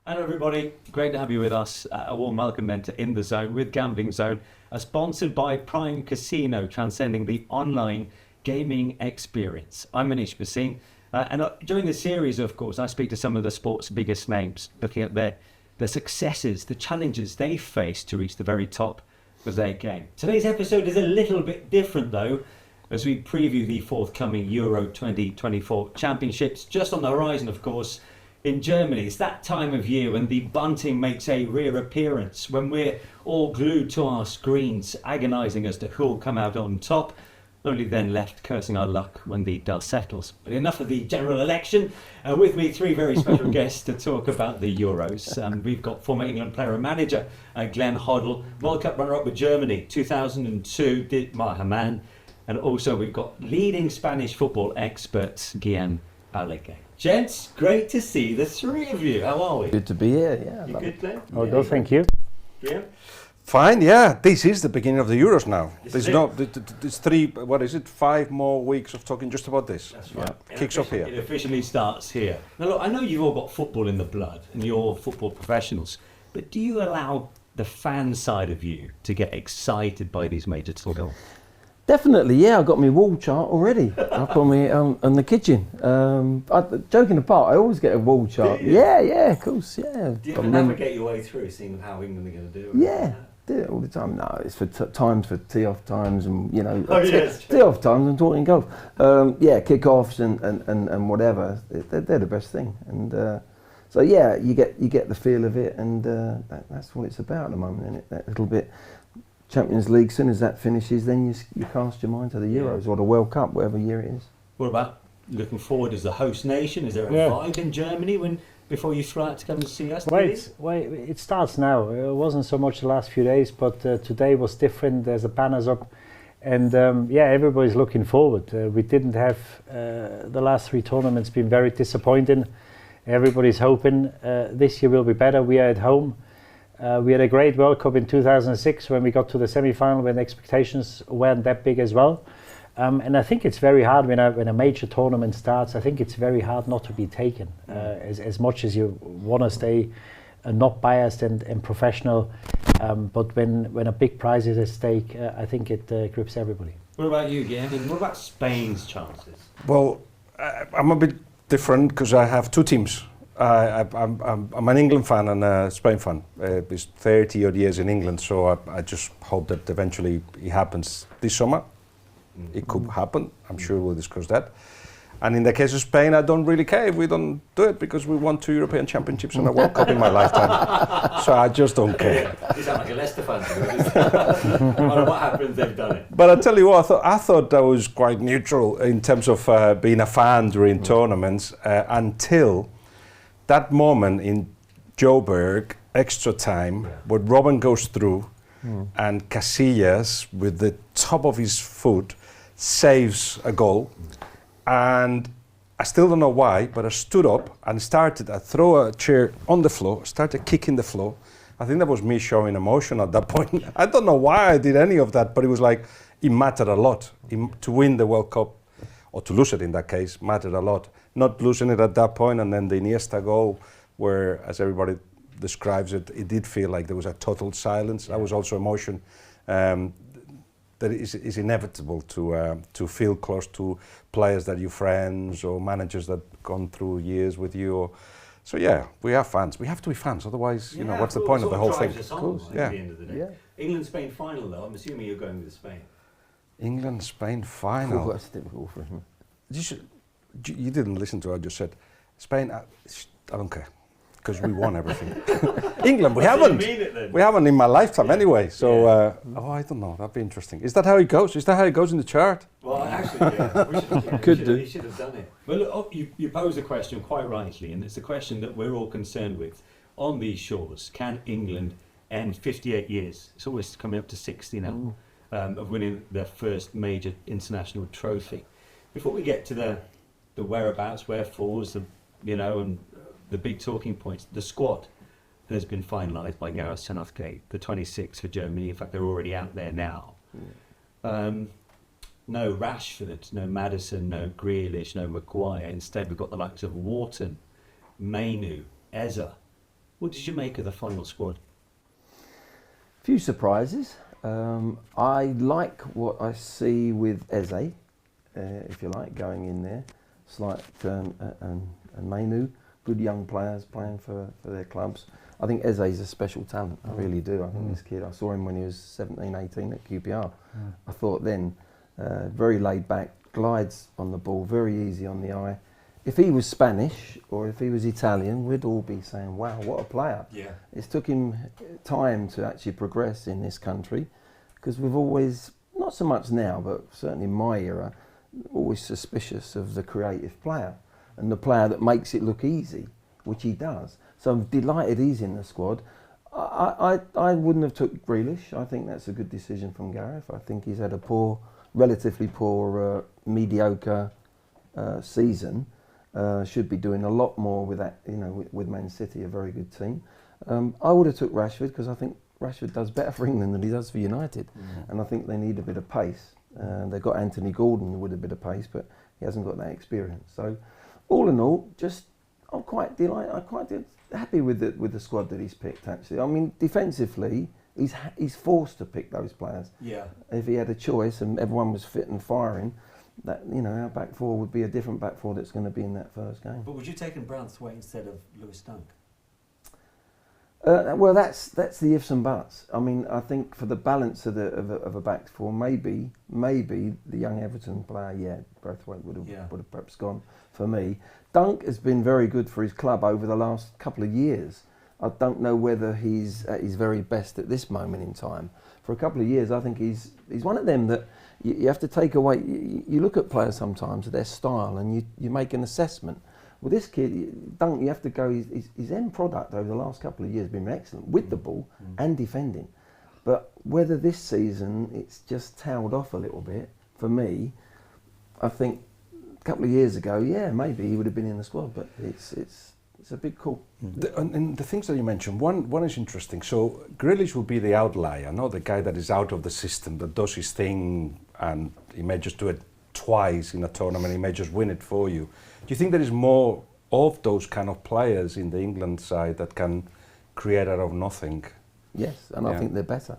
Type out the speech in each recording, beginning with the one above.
Hello everybody, great to have you with us. A warm welcome then to In The Zone with Gambling Zone, sponsored by Prime Casino, transcending the online gaming experience. I'm Manish Bhasin, and during this series, of course, I speak to some of the sport's biggest names, looking at their successes, the challenges they face to reach the very top of their game. Today's episode is a little bit different though, as we preview the forthcoming Euro 2024 Championships, just on the horizon, of course, in Germany. It's that time of year when the bunting makes a rare appearance, when we're all glued to our screens, agonising as to who'll come out on top, only then left cursing our luck when the dust settles. But enough of the general election. With me, three very special guests to talk about the Euros. We've got former England player and manager Glenn Hoddle, World Cup runner-up with Germany 2002, Didi Hamann, and also we've got leading Spanish football expert Guillem Balague. Gents, great to see the three of you. How are we? Good to be here, yeah. You good, Glenn? Oh, yeah, thank you. Yeah. Fine, yeah. This is the beginning of the Euros now. There's not, 5 more weeks of talking just about this. That's right. Yeah. Kicks off here. It officially starts here. Now look, I know you've all got football in the blood and you're football professionals, but do you allow the fan side of you to get excited by these major tournaments? Definitely, yeah. I got my wall chart already up on me in the kitchen. Joking apart, I always get a wall chart. Yeah, of course, yeah. Do you navigate your way through, seeing how England are going to do it? Yeah, do it all the time. No, it's for times for tee-off times and tee-off times and talking golf. Kick-offs and whatever. They're the best thing. And so yeah, you get the feel of it, and that's what it's about at the moment, isn't it? That little bit. Champions League, soon as that finishes, then you cast your mind to the Euros or the World Cup, whatever year it is. What about looking forward as the host nation? Is there a vibe in Germany before you fly out to come and see us? Wait, it starts now. It wasn't so much the last few days, but today was different. There's the banners up, and everybody's looking forward. We didn't have the last 3 tournaments been very disappointing. Everybody's hoping this year will be better. We are at home. We had a great World Cup in 2006 when we got to the semi-final, when the expectations weren't that big as well. And I think it's very hard when a major tournament starts. I think it's very hard not to be taken, as much as you want to stay not biased and professional. But when a big prize is at stake, I think it grips everybody. What about you, Guillem? And what about Spain's chances? Well, I'm a bit different because I have 2 teams. I'm an England fan and a Spain fan. It's 30 odd years in England, so I just hope that eventually it happens this summer. It could happen, I'm sure we'll discuss that. And in the case of Spain, I don't really care if we don't do it because we won 2 European Championships and a World Cup in my lifetime. So I just don't care. You sound like a Leicester fan. No matter what happens, they've done it. But I tell you what, I thought that was quite neutral in terms of being a fan during tournaments until that moment in Joburg, extra time, where Robben goes through and Casillas, with the top of his foot, saves a goal. And I still don't know why, but I stood up and I threw a chair on the floor, started kicking the floor. I think that was me showing emotion at that point. I don't know why I did any of that, but it was like, it mattered a lot. To win the World Cup, or to lose it in that case, mattered a lot. Not losing it at that point, and then the Iniesta goal, where, as everybody describes it, it did feel like there was a total silence. That was also emotion that is inevitable to feel close to players that you're friends or managers that gone through years with you. So yeah, we are fans. We have to be fans, otherwise, what's the point of the whole thing? Of course, at the end of the day. Yeah. England-Spain final, though. I'm assuming you're going with Spain. England-Spain final. That's difficult for him. You didn't listen to what I just said. Spain, I don't care, because we won everything. England, we haven't. We haven't in my lifetime anyway. So, I don't know. That'd be interesting. Is that how it goes? Is that how it goes in the chart? Well, actually, we should have done it. Well, look, you pose a question quite rightly, and it's a question that we're all concerned with. On these shores, can England end 58 years? It's always coming up to 60 now of winning their first major international trophy. Before we get to the whereabouts, wherefores, and the big talking points, the squad has been finalised by Gareth Southgate, the 26 for Germany. In fact, they're already out there now. No Rashford, no Maddison, no Grealish, no Maguire. Instead, we've got the likes of Wharton, Mainu, Eza, What did you make of the final squad? Few surprises. I like what I see with Eze, if you like, going in there. Slight and Mainu, good young players playing for their clubs. I think Eze is a special talent. I really do. I think this kid, I saw him when he was 17, 18 at QPR. I thought then, very laid back, glides on the ball, very easy on the eye. If he was Spanish or if he was Italian, we'd all be saying, wow, what a player. Yeah. It's took him time to actually progress in this country, because we've always, not so much now, but certainly in my era, always suspicious of the creative player and the player that makes it look easy, which he does. So I'm delighted he's in the squad. I wouldn't have took Grealish. I think that's a good decision from Gareth. I think he's had a relatively poor, mediocre season. Should be doing a lot more with that, with Man City, a very good team. I would have took Rashford, because I think Rashford does better for England than he does for United, and I think they need a bit of pace. They've got Anthony Gordon with a bit of pace, but he hasn't got that experience. So, all in all, I'm quite delighted. I'm quite happy with the squad that he's picked. Actually, I mean, defensively, he's forced to pick those players. Yeah. If he had a choice and everyone was fit and firing, that our back four would be a different back four that's going to be in that first game. But would you take Branthwaite instead of Lewis Dunk? Well, that's the ifs and buts. I mean, I think for the balance of a back four, maybe the young Everton player, Braithwaite would have perhaps gone for me. Dunk has been very good for his club over the last couple of years. I don't know whether he's at his very best at this moment in time. For a couple of years, I think he's one of them that you have to take away. You look at players sometimes, their style, and you make an assessment. Well, this kid, Dunk, you have to go, his end product over the last couple of years has been excellent with the ball and defending. But whether this season it's just tailed off a little bit, for me, I think a couple of years ago, maybe he would have been in the squad, but it's a big call. And the things that you mentioned, one is interesting. So Grealish will be the outlier, not the guy that is out of the system, that does his thing, and he may just do it twice in a tournament, he may just win it for you. Do you think there is more of those kind of players in the England side that can create out of nothing? Yes, and I think they're better.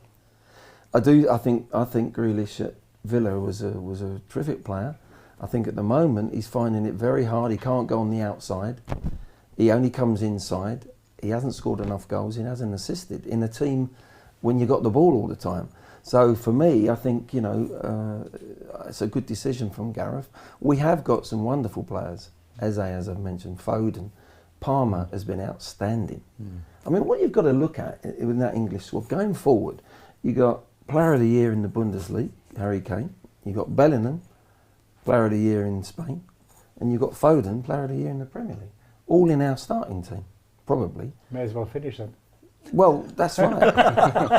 I do. I think Grealish at Villa was a terrific player. I think at the moment he's finding it very hard. He can't go on the outside. He only comes inside. He hasn't scored enough goals. He hasn't assisted in a team when you got the ball all the time. So for me, I think it's a good decision from Gareth. We have got some wonderful players, as I've mentioned, Foden, Palmer has been outstanding. I mean, what you've got to look at in that English squad going forward, you got Player of the Year in the Bundesliga, Harry Kane. You got Bellingham, Player of the Year in Spain, and you got Foden, Player of the Year in the Premier League. All in our starting team, probably. May as well finish that. Well, that's right.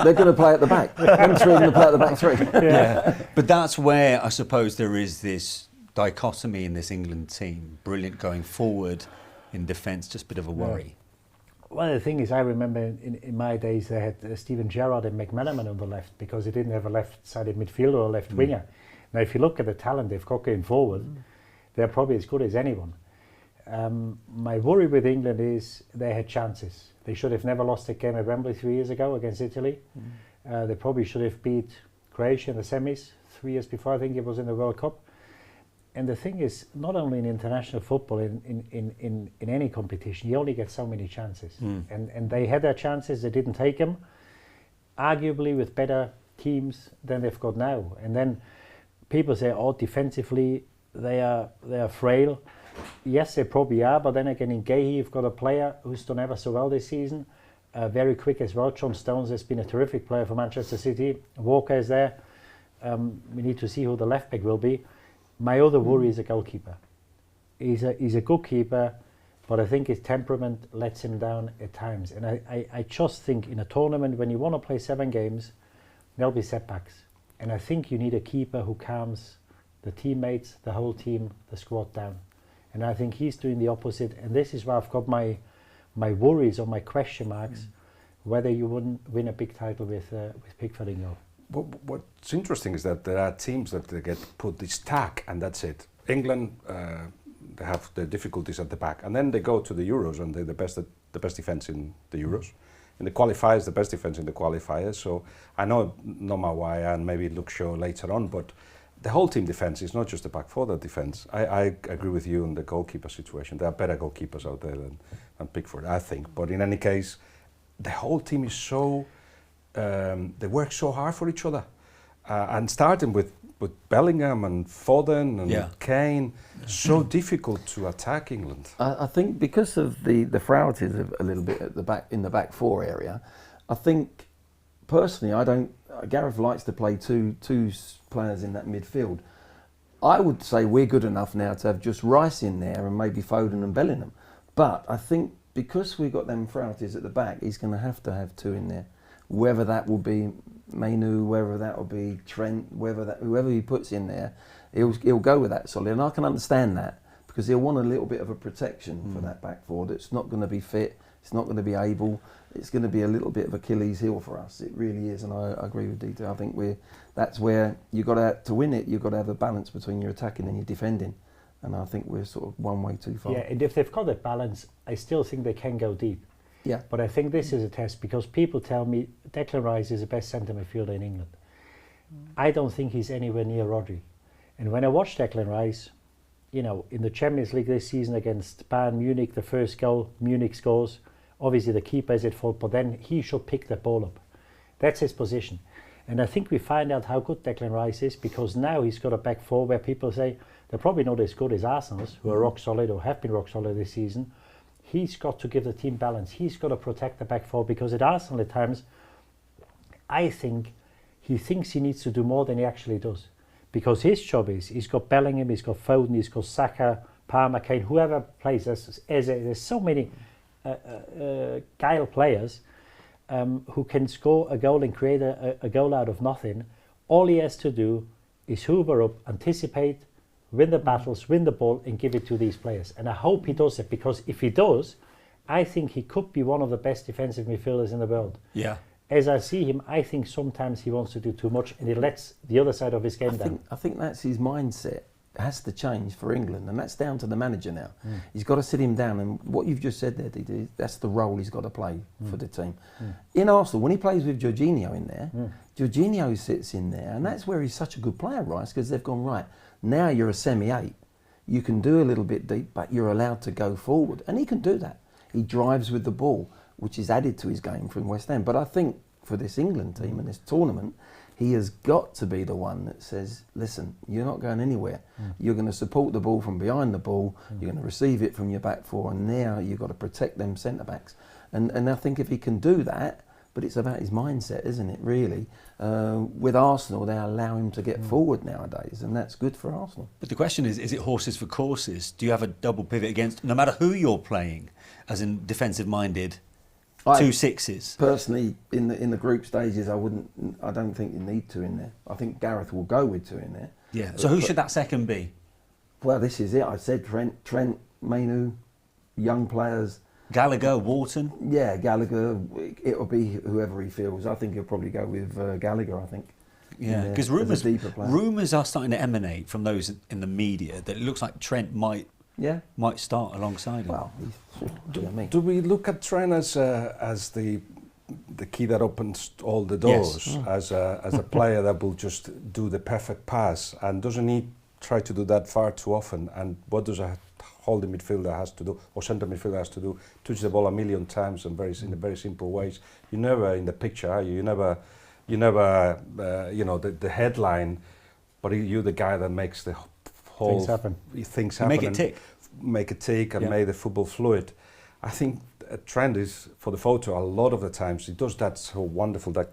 They're going to play at the back. Them three are going to play at the back three. Yeah. But that's where I suppose there is this dichotomy in this England team. Brilliant going forward, in defence, just a bit of a worry. Well, the thing is, I remember in my days they had Steven Gerrard and McManaman on the left, because they didn't have a left-sided midfielder or a left winger. Now, if you look at the talent they've got going forward, they're probably as good as anyone. My worry with England is they had chances. They should have never lost a game at Wembley 3 years ago against Italy. They probably should have beat Croatia in the semis 3 years before. I think it was in the World Cup. And the thing is, not only in international football, in any competition, you only get so many chances. And they had their chances, they didn't take them, arguably with better teams than they've got now. And then people say, oh, defensively, they are frail. Yes, they probably are, but then again, in Gahey, you've got a player who's done ever so well this season, very quick as well. John Stones has been a terrific player for Manchester City. Walker is there. We need to see who the left back will be. My other worry is a goalkeeper. He's a good keeper, but I think his temperament lets him down at times. And I just think in a tournament, when you want to play 7 games, there'll be setbacks. And I think you need a keeper who calms the teammates, the whole team, the squad down. And I think he's doing the opposite. And this is where I've got my worries or my question marks, whether you wouldn't win a big title with Pickford in goal. What's interesting is that there are teams that they get put this tag and that's it. England, they have the difficulties at the back, and then they go to the Euros and they're the best defense in the Euros. In the qualifiers, the best defense in the qualifiers. So I know Nomawaya and maybe Luke Shaw later on, but the whole team defense is not just the back four that defense. I agree with you on the goalkeeper situation. There are better goalkeepers out there than Pickford, I think. But in any case, the whole team is so, they work so hard for each other. And starting with Bellingham and Foden and Kane, so difficult to attack England. I think because of the frailties of a little bit at the back, in the back four area, I think personally Gareth likes to play two players in that midfield. I would say we're good enough now to have just Rice in there and maybe Foden and Bellingham. But I think because we've got them frailties at the back, he's going to have two in there. Whether that will be Mainu, whether that will be Trent, whoever he puts in there, he'll go with that solid. And I can understand that because he'll want a little bit of a protection for that back four that's not going to be fit, it's not going to be able, it's going to be a little bit of Achilles heel for us. It really is, and I agree with Dieter. I think that's where you got to win it. You've got to have a balance between your attacking and your defending, and I think we're sort of one way too far. Yeah, and if they've got that balance, I still think they can go deep. Yeah. But I think this is a test because people tell me Declan Rice is the best centre midfielder in England. I don't think he's anywhere near Rodri. And when I watch Declan Rice, you know, in the Champions League this season against Bayern Munich, the first goal, Munich scores. Obviously the keeper is at fault, but then he should pick the ball up. That's his position. And I think we find out how good Declan Rice is because now he's got a back four where people say they're probably not as good as Arsenal's, who are rock solid or have been rock solid this season. He's got to give the team balance. He's got to protect the back four because at Arsenal at times, I think he thinks he needs to do more than he actually does. Because his job is, he's got Bellingham, he's got Foden, he's got Saka, Palmer, Kane, whoever plays. There's so many guile players who can score a goal and create a goal out of nothing. All he has to do is hoover up, anticipate, win the battles, win the ball and give it to these players. And I hope he does it because if he does, I think he could be one of the best defensive midfielders in the world. Yeah. As I see him, I think sometimes he wants to do too much and he lets the other side of his game down. I think that's his mindset. It has to change for England, and that's down to the manager now. He's got to sit him down, and what you've just said there, Didi, that's the role he's got to play for the team. In Arsenal, when he plays with Jorginho in there, Jorginho sits in there, and that's where he's such a good player, Rice, because they've gone, right, now you're a semi-8. You can do a little bit deep, but you're allowed to go forward, and he can do that. He drives with the ball, which is added to his game from West Ham. But I think for this England team and this tournament, he has got to be the one that says, listen, you're not going anywhere. You're going to support the ball from behind the ball. You're going to receive it from your back four. And now you've got to protect them centre-backs. And I think if he can do that, but it's about his mindset, isn't it, really? With Arsenal, they allow him to get forward nowadays, and that's good for Arsenal. But the question is it horses for courses? Do you have a double pivot against, no matter who you're playing, as in defensive-minded, 2 sixes? Personally, in the group stages, I don't think you need 2 in there. I think Gareth will go with 2 in there. Yeah. So who should that second be? Well, this is it. I said Trent, Mainu, young players. Gallagher, Wharton? Yeah, Gallagher. It'll be whoever he feels. I think he'll probably go with Gallagher, I think. Yeah, because rumours are starting to emanate from those in the media that it looks like Trent might start alongside him. Well, do we look at Trent as the key that opens all the doors, as a player that will just do the perfect pass, and doesn't he try to do that far too often? And what does a holding midfielder has to do, or centre midfielder has to do? Touch the ball a million times and in very simple ways. You never in the picture, are you? You never the headline, but you're the guy that makes the whole things happen. Make it tick. Make it tick and make the football fluid. I think a trend is for the photo. A lot of the times he does that so wonderful that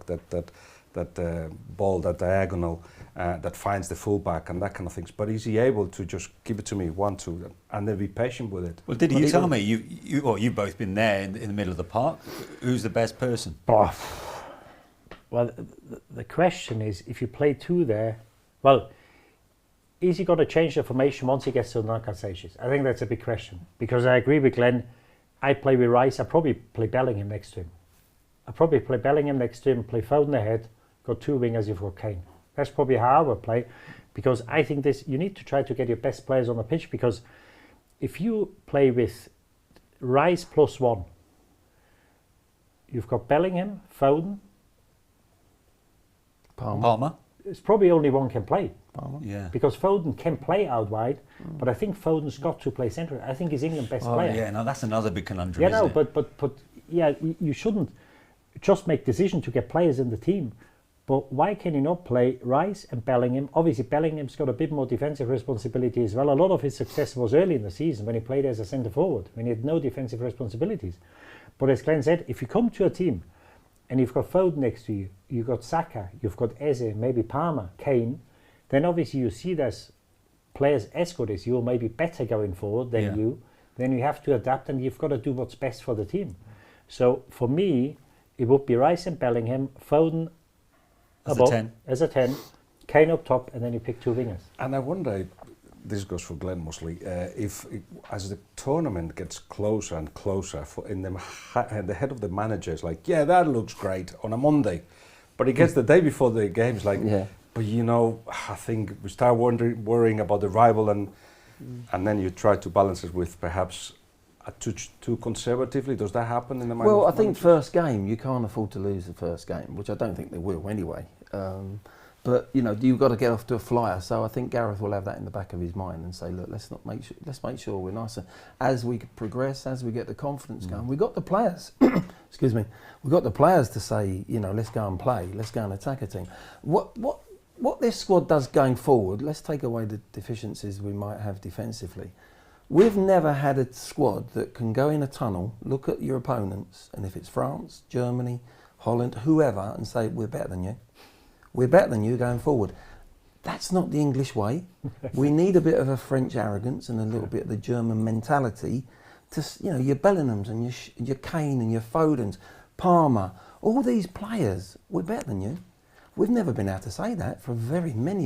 ball, that diagonal that finds the fullback and that kind of things. But is he able to just give it to me 1, 2, and then be patient with it? Well, Didi, you tell me. You've both been there in the middle of the park. Who's the best person? Well, the question is, if you play 2 there, well, is he going to change the formation once he gets to the knockout stages? I think that's a big question. Because I agree with Glenn. I play with Rice. I probably play Bellingham next to him. play Foden ahead, got 2 wingers, you've got Kane. That's probably how I would play. Because I think you need to try to get your best players on the pitch, because if you play with Rice +1, you've got Bellingham, Foden. Palmer. It's probably only one can play. Palmer. Yeah. Because Foden can play out wide, but I think Foden's got to play centre. I think he's England's best player. Yeah, no, that's another big conundrum. Yeah, isn't no, it? but yeah, you shouldn't just make decision to get players in the team. But why can you not play Rice and Bellingham? Obviously, Bellingham's got a bit more defensive responsibility as well. A lot of his success was early in the season when he played as a centre forward, when he had no defensive responsibilities. But as Glenn said, if you come to a team and you've got Foden next to you, you've got Saka, you've got Eze, maybe Palmer, Kane, then obviously you see there's players as good as you, or maybe better going forward than you. Then you have to adapt, and you've got to do what's best for the team. So for me, it would be Rice and Bellingham, Foden as a 10, Kane up top, and then you pick two wingers. And I wonder, this goes for Glenn mostly, if as the tournament gets closer and closer, in the head of the manager is like, yeah, that looks great on a Monday, but it gets the day before the games like, but you know, I think we start worrying about the rival, and then you try to balance it with perhaps too conservatively. Does that happen in the mind? Well, I think first game you can't afford to lose the first game, which I don't think they will anyway. But you know, you've got to get off to a flyer. So I think Gareth will have that in the back of his mind and say, look, let's make sure we're nicer as we progress, as we get the confidence going. We've got the players. Excuse me. We've got the players to say, you know, let's go and play. Let's go and attack a team. What this squad does going forward, let's take away the deficiencies we might have defensively. We've never had a squad that can go in a tunnel, look at your opponents, and if it's France, Germany, Holland, whoever, and say, we're better than you. We're better than you going forward. That's not the English way. We need a bit of a French arrogance and a little bit of the German mentality to, you know, your Bellinghams and your Kane and your Fodens, Palmer, all these players, we're better than you. We've never been able to say that for very many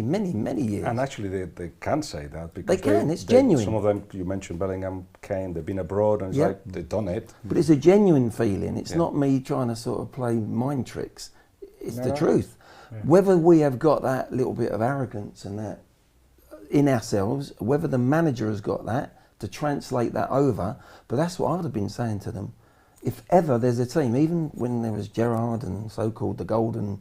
years. And actually they can say that because it's genuine. Some of them, you mentioned Bellingham, Kane, they've been abroad and it's like they've done it. But it's a genuine feeling. It's not me trying to sort of play mind tricks. It's the truth. Yeah. Whether we have got that little bit of arrogance and that in ourselves, whether the manager has got that to translate that over, but that's what I'd have been saying to them. If ever there's a team, even when there was Gerrard and so-called the golden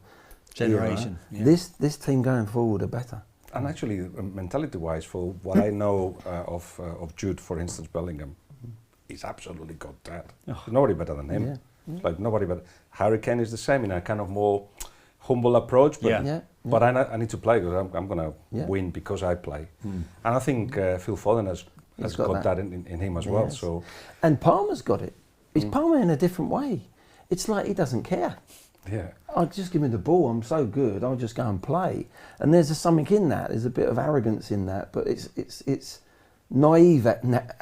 generation, this team going forward are better. And actually, mentality-wise, for what I know of Jude, for instance, Bellingham, he's absolutely got that. Nobody better than him. Like nobody better. Harry Kane is the same in a kind of more humble approach, but but I need to play because I'm going to win because I play. And I think Phil Foden has got that in him as well. So, and Palmer's got it. It's Palmer in a different way. It's like he doesn't care. Yeah. I'll just give me the ball, I'm so good, I'll just go and play. And there's something in that, there's a bit of arrogance in that, but it's naive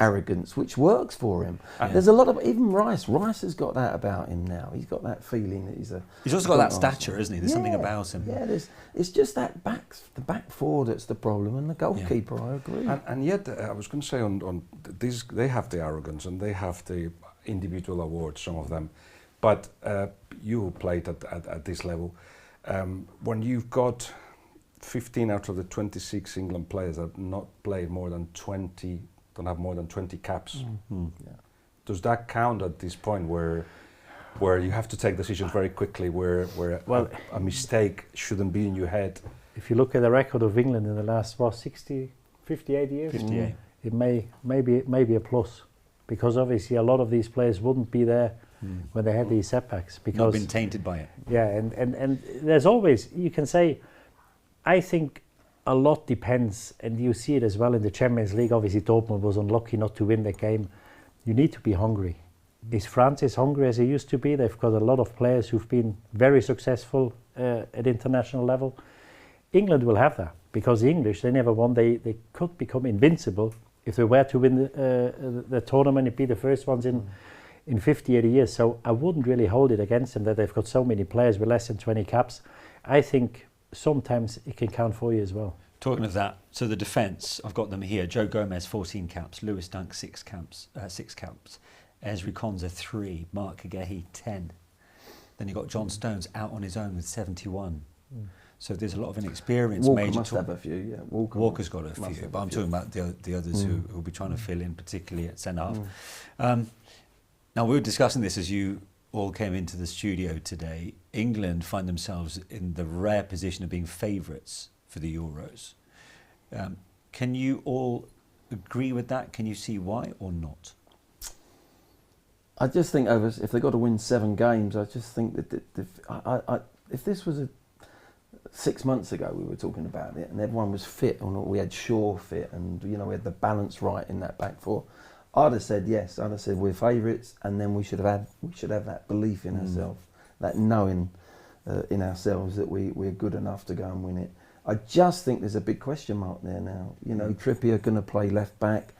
arrogance, which works for him. There's a lot of, even Rice has got that about him now. He's got that feeling that he's also got that stature, isn't he? There's something about him. Yeah, it's just the back four that's the problem, and the goalkeeper, I agree. And yet, I was going to say on these, they have the arrogance and they have the individual awards, some of them. But you played at this level. When you've got 15 out of the 26 England players that not played more than 20, don't have more than 20 caps, does that count at this point where you have to take decisions very quickly, where a mistake shouldn't be in your head? If you look at the record of England in the last 58 years, 58. It may be a plus, because obviously a lot of these players wouldn't be there when they had these setbacks, because not been tainted by it. Yeah, and there's always, you can say, I think a lot depends, and you see it as well in the Champions League. Obviously Dortmund was unlucky not to win that game. You need to be hungry. Is France as hungry as they used to be? They've got a lot of players who've been very successful at international level. England will have that, because the English, they never won. They could become invincible if they were to win the tournament and be the first ones in 50, 80 years. So I wouldn't really hold it against them that they've got so many players with less than 20 caps. I think sometimes it can count for you as well. Talking of that, so the defence, I've got them here. Joe Gomez, 14 caps. Lewis Dunk, 6 caps. Ezri Konsa, 3. Mark Gahey, 10. Then you've got John Stones out on his own with 71. So there's a lot of inexperience. Walker major must have a few, yeah. Walker's got a must few, have but a I'm few. talking about the others who will be trying to fill in, particularly at centre half. Now, we were discussing this as you all came into the studio today. England find themselves in the rare position of being favourites for the Euros. Can you all agree with that? Can you see why or not? I just think if they've got to win 7 games, I just think that if this was 6 months ago, we were talking about it, and everyone was fit, and we had Shaw fit, and we had the balance right in that back four, I'd have said yes. I'd have said we're favourites, and then we should have that belief in ourselves, that knowing in ourselves that we're good enough to go and win it. I just think there's a big question mark there now. Trippier going to play left back.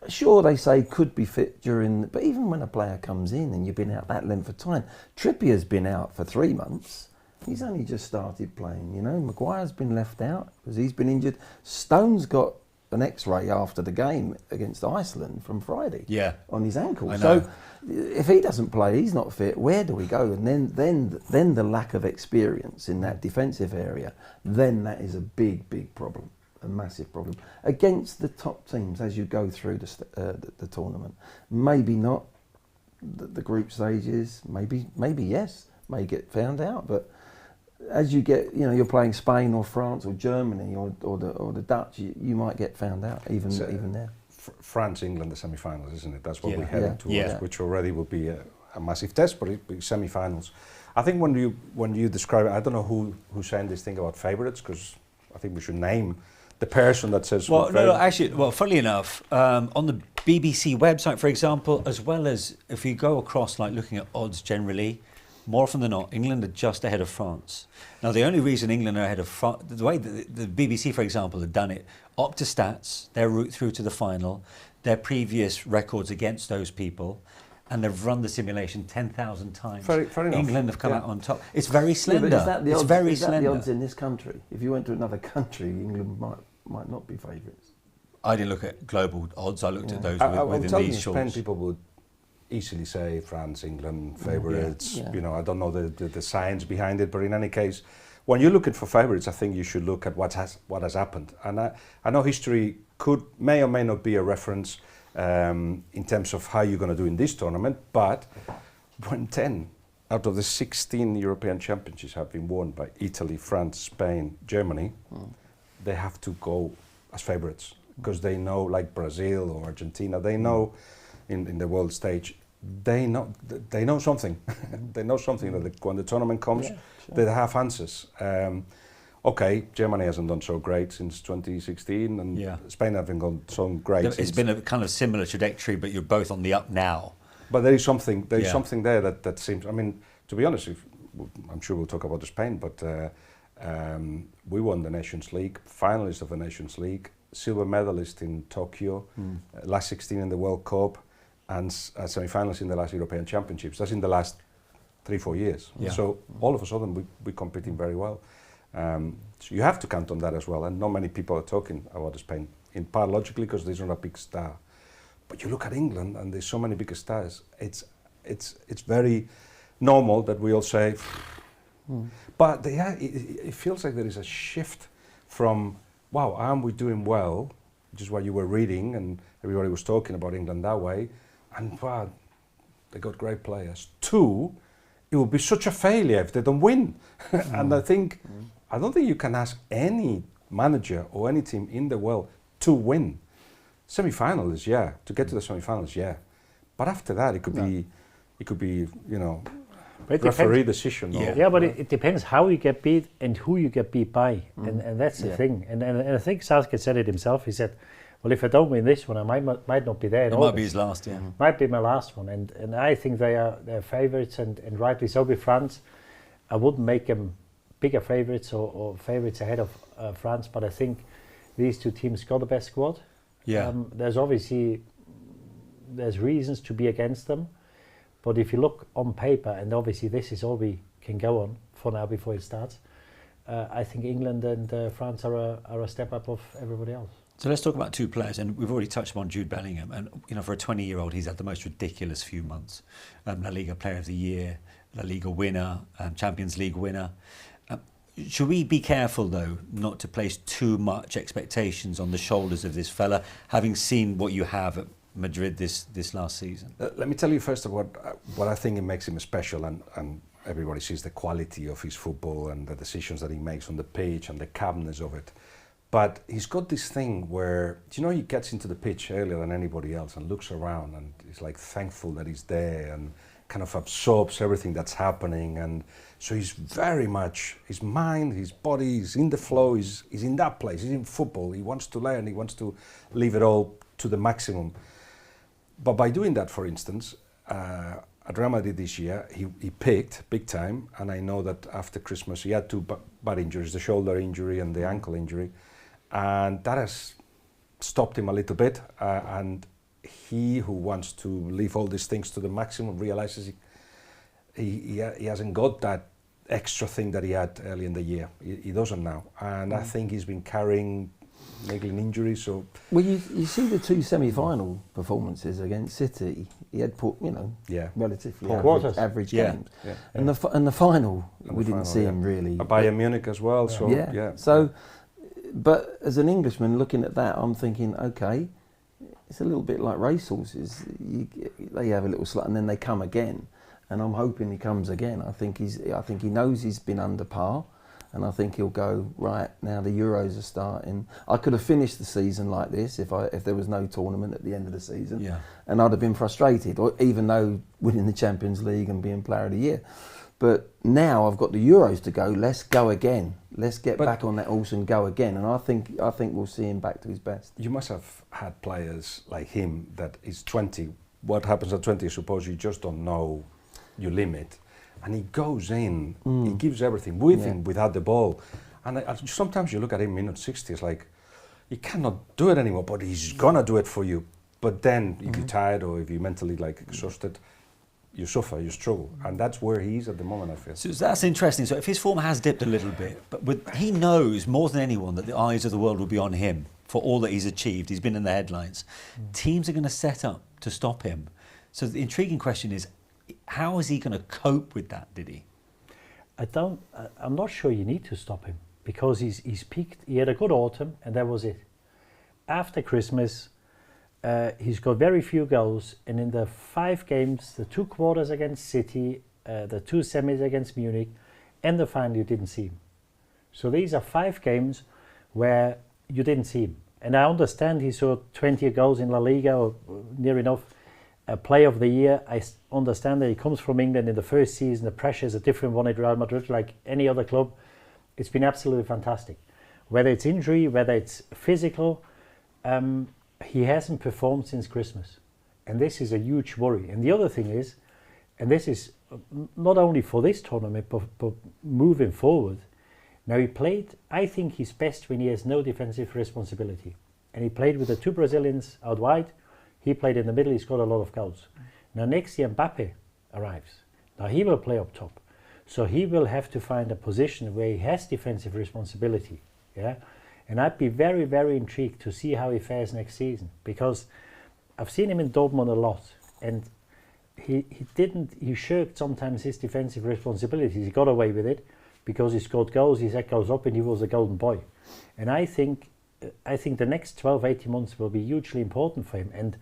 Sure, they say could be fit but even when a player comes in and you've been out that length of time, Trippier's been out for 3 months. He's only just started playing. Maguire's been left out because he's been injured. Stone's got an X-ray after the game against Iceland from Friday on his ankle. So if he doesn't play, he's not fit. Where do we go? And then the lack of experience in that defensive area, then that is a big problem, a massive problem against the top teams as you go through the tournament. Maybe not the group stages. Maybe yes, may get found out, but. As you get, you're playing Spain or France or Germany or the Dutch, you might get found out even there. France, England, the semi-finals, isn't it? That's what we're heading towards, Yeah. which already will be a massive test, but it'll be semi-finals. I think when you describe it, I don't know who's saying this thing about favourites, because I think we should name the person that says. Well, no, actually, funnily enough, on the BBC website, for example, as well as if you go across, like looking at odds generally. More often than not, England are just ahead of France. Now, the only reason England are ahead of France, the way the BBC, for example, have done it, Opta Stats, their route through to the final, their previous records against those people, and they've run the simulation 10,000 times. Fair enough. England have come out on top. It's very slender. Yeah, but It's very slender. the odds in this country? If you went to another country, England might not be favourites. I didn't look at global odds. I looked at those I'm within telling you, these Spain shorts. people would easily say France, England, favourites. I don't know the science behind it, but in any case, when you're looking for favourites, I think you should look at what has happened. And I know history may or may not be a reference in terms of how you're going to do in this tournament, but when 10 out of the 16 European championships have been won by Italy, France, Spain, Germany, they have to go as favourites, because they know, like Brazil or Argentina, they know in the world stage, they know something. They know something that when the tournament comes, they have answers. Germany hasn't done so great since 2016, and Spain haven't gone so great. It's been a kind of similar trajectory, but you're both on the up now. But there is something. There is something there that seems. I mean, to be honest, I'm sure we'll talk about Spain, but we won the Nations League, finalist of the Nations League, silver medalist in Tokyo, last 16 in the World Cup, and semi-finalist in the last European Championships. That's in the last 3-4 years. Yeah. So all of a sudden we're competing very well. So you have to count on that as well. And not many people are talking about Spain, in part logically because there's not a big star. But you look at England and there's so many big stars. It's very normal that we all say. But it feels like there is a shift from, wow, aren't we doing well, which is what you were reading, and everybody was talking about England that way, and wow, they got great players. 2, it will be such a failure if they don't win. And I don't think you can ask any manager or any team in the world to win. Semi-finals, to get to the semi-finals, but after that it could be, referee decision. Yeah, but it depends how you get beat and who you get beat by, and that's the thing. And I think Southgate said it himself. He said, "Well, if I don't win this one, I might not be there." It might be his last, Might be my last one, and I think they're favourites, and rightly so with France. I wouldn't make them bigger favourites or favourites ahead of France, but I think these two teams got the best squad. Yeah. There's reasons to be against them. But if you look on paper, and obviously this is all we can go on for now before it starts, I think England and France are a step up of everybody else. So let's talk about 2 players, and we've already touched upon Jude Bellingham. And for a 20-year-old, he's had the most ridiculous few months. La Liga Player of the Year, La Liga winner, Champions League winner. Should we be careful, though, not to place too much expectations on the shoulders of this fella, having seen what you have at Madrid this last season? Let me tell you first of what I think it makes him special, and everybody sees the quality of his football and the decisions that he makes on the pitch and the calmness of it. But he's got this thing where, he gets into the pitch earlier than anybody else and looks around and is like thankful that he's there and kind of absorbs everything that's happening. And so he's very much, his mind, his body is in the flow, he's in that place, he's in football, he wants to learn, he wants to leave it all to the maximum. But by doing that, for instance, at Real Madrid this year, he picked big time, and I know that after Christmas he had two bad injuries, the shoulder injury and the ankle injury, and that has stopped him a little bit, and he who wants to leave all these things to the maximum realizes he hasn't got that extra thing that he had early in the year. He doesn't now, and I think he's been carrying niggling injuries. So well, you see the two semi-final performances against City. He had put relatively average games, and the final we didn't see him really. Bayern Munich as well. So So, but as an Englishman looking at that, I'm thinking, okay, it's a little bit like racehorses. They have a little slut and then they come again, and I'm hoping he comes again. I think he knows he's been under par. And I think he'll go, right, now the Euros are starting. I could have finished the season like this if there was no tournament at the end of the season. And I'd have been frustrated, or even though winning the Champions League and being Player of the Year. But now I've got the Euros to go, let's go again. Let's get back on that horse and go again. And I think we'll see him back to his best. You must have had players like him that is 20. What happens at 20, I suppose you just don't know your limit. And he goes in, he gives everything with him, without the ball. And sometimes you look at him minute 60, it's like, he cannot do it anymore, but he's gonna do it for you. But then, if you're tired or if you're mentally exhausted, you suffer, you struggle. And that's where he is at the moment, I feel. So that's interesting. So if his form has dipped a little bit, but he knows more than anyone that the eyes of the world will be on him for all that he's achieved. He's been in the headlines. Teams are going to set up to stop him. So the intriguing question is, how is he going to cope with that, Didi? I'm not sure you need to stop him, because he's peaked. He had a good autumn, and that was it. After Christmas, he's got very few goals, and in the 5 games, the 2 quarters against City, the 2 semis against Munich, and the final, you didn't see him. So these are 5 games where you didn't see him. And I understand he saw 20 goals in La Liga, or near enough. Player of the Year, I understand that he comes from England in the first season. The pressure is a different one at Real Madrid, like any other club. It's been absolutely fantastic. Whether it's injury, whether it's physical, he hasn't performed since Christmas. And this is a huge worry. And the other thing is, and this is not only for this tournament, but moving forward. Now he played, I think he's best when he has no defensive responsibility. And he played with the 2 Brazilians out wide. He played in the middle, he scored a lot of goals. Now next year Mbappe arrives. Now he will play up top. So he will have to find a position where he has defensive responsibility. And I'd be very, very intrigued to see how he fares next season, because I've seen him in Dortmund a lot, and he shirked sometimes his defensive responsibilities. He got away with it because he scored goals, his head goes up, and he was a golden boy. And I think the next 12, 18 months will be hugely important for him. And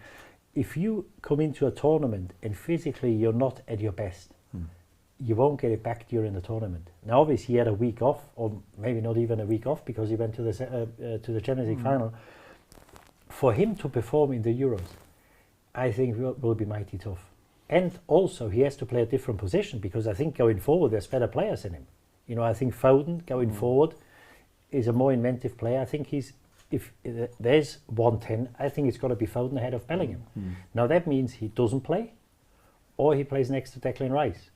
if you come into a tournament and physically you're not at your best, you won't get it back during the tournament. Now, obviously, he had a week off, or maybe not even a week off, because he went to the Champions League final. For him to perform in the Euros, I think will be mighty tough. And also, he has to play a different position, because I think going forward, there's better players than him. I think Foden going forward is a more inventive player. I think if there's 110, I think it's got to be Foden ahead of Bellingham. Now that means he doesn't play, or he plays next to Declan Rice.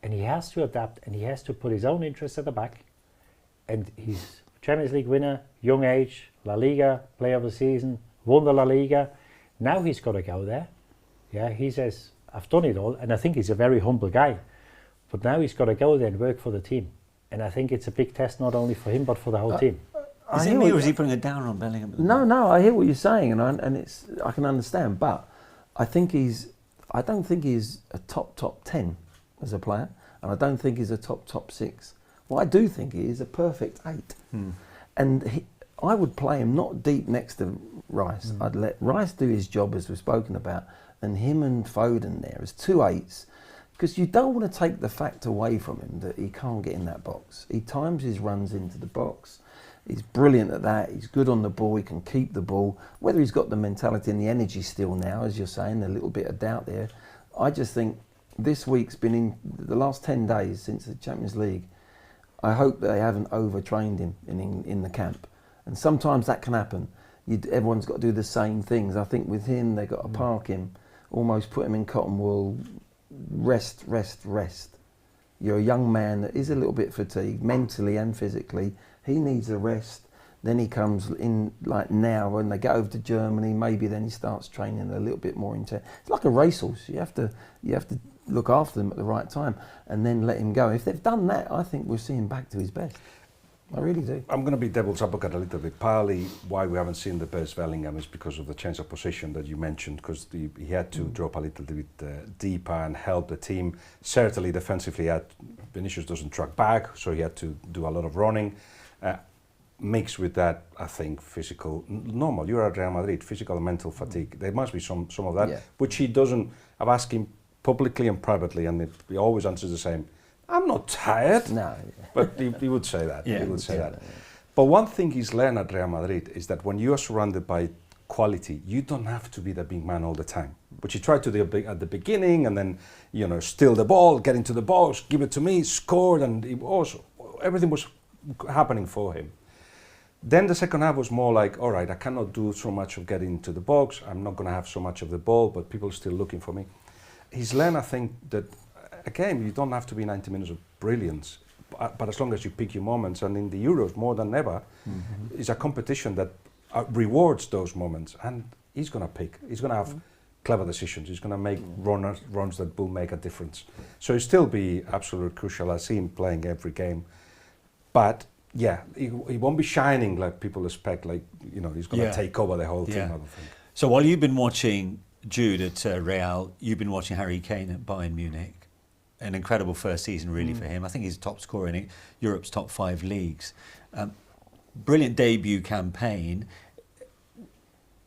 And he has to adapt, and he has to put his own interests at the back. And he's Champions League winner, young age, La Liga, player of the season, won the La Liga. Now he's got to go there. He says, I've done it all, and I think he's a very humble guy. But now he's got to go there and work for the team. And I think it's a big test, not only for him, but for the whole team. Is it me, or is he putting it down on Bellingham? No, I hear what you're saying, and I can understand. But I don't think he's a top 10 as a player, and I don't think he's a top 6 What I do think he is a perfect 8. And I would play him not deep next to Rice. I'd let Rice do his job, as we've spoken about, and him and Foden there as 2 8s, because you don't want to take the fact away from him that he can't get in that box. He times his runs into the box. He's brilliant at that. He's good on the ball. He can keep the ball. Whether he's got the mentality and the energy still now, as you're saying, a little bit of doubt there. I just think this week's been in the last 10 days since the Champions League. I hope that they haven't overtrained him in the camp. And sometimes that can happen. Everyone's got to do the same things. I think with him, they've got to park him, almost put him in cotton wool, rest. You're a young man that is a little bit fatigued, mentally and physically. He needs a rest. Then he comes in, like now, when they go over to Germany, maybe then he starts training a little bit more intense. It's like a racehorse. You have to look after them at the right time and then let him go. If they've done that, I think we'll see him back to his best. I really do. I'm going to be devil's advocate a little bit. Partly why we haven't seen the best Bellingham is because of the change of position that you mentioned, because he had to drop a little bit deeper and help the team. Certainly defensively, Vinicius doesn't track back, so he had to do a lot of running. Mixed with that, I think, physical, normal, you're at Real Madrid, physical and mental fatigue. There must be some of that, which he doesn't. I've asked him publicly and privately, and he always answers the same. I'm not tired. No. But he would say that. Yeah. He would say that. But one thing he's learned at Real Madrid is that when you are surrounded by quality, you don't have to be the big man all the time. Which he tried to do at the beginning, and then, steal the ball, get into the box, give it to me, scored, and everything was happening for him. Then the second half was more like, all right, I cannot do so much of getting into the box. I'm not going to have so much of the ball, but people are still looking for me. He's learned, I think, that again, you don't have to be 90 minutes of brilliance, but as long as you pick your moments, and in the Euros more than ever, it's a competition that rewards those moments, and he's going to pick. He's going to have clever decisions. He's going to make runs that will make a difference. So he'll still be absolutely crucial. I see him playing every game, but yeah, he won't be shining like people expect. Like he's going to take over the whole thing. I don't think. So while you've been watching Jude at Real, you've been watching Harry Kane at Bayern Munich. An incredible first season, really, for him. I think he's top scorer in Europe's top 5 leagues. Brilliant debut campaign.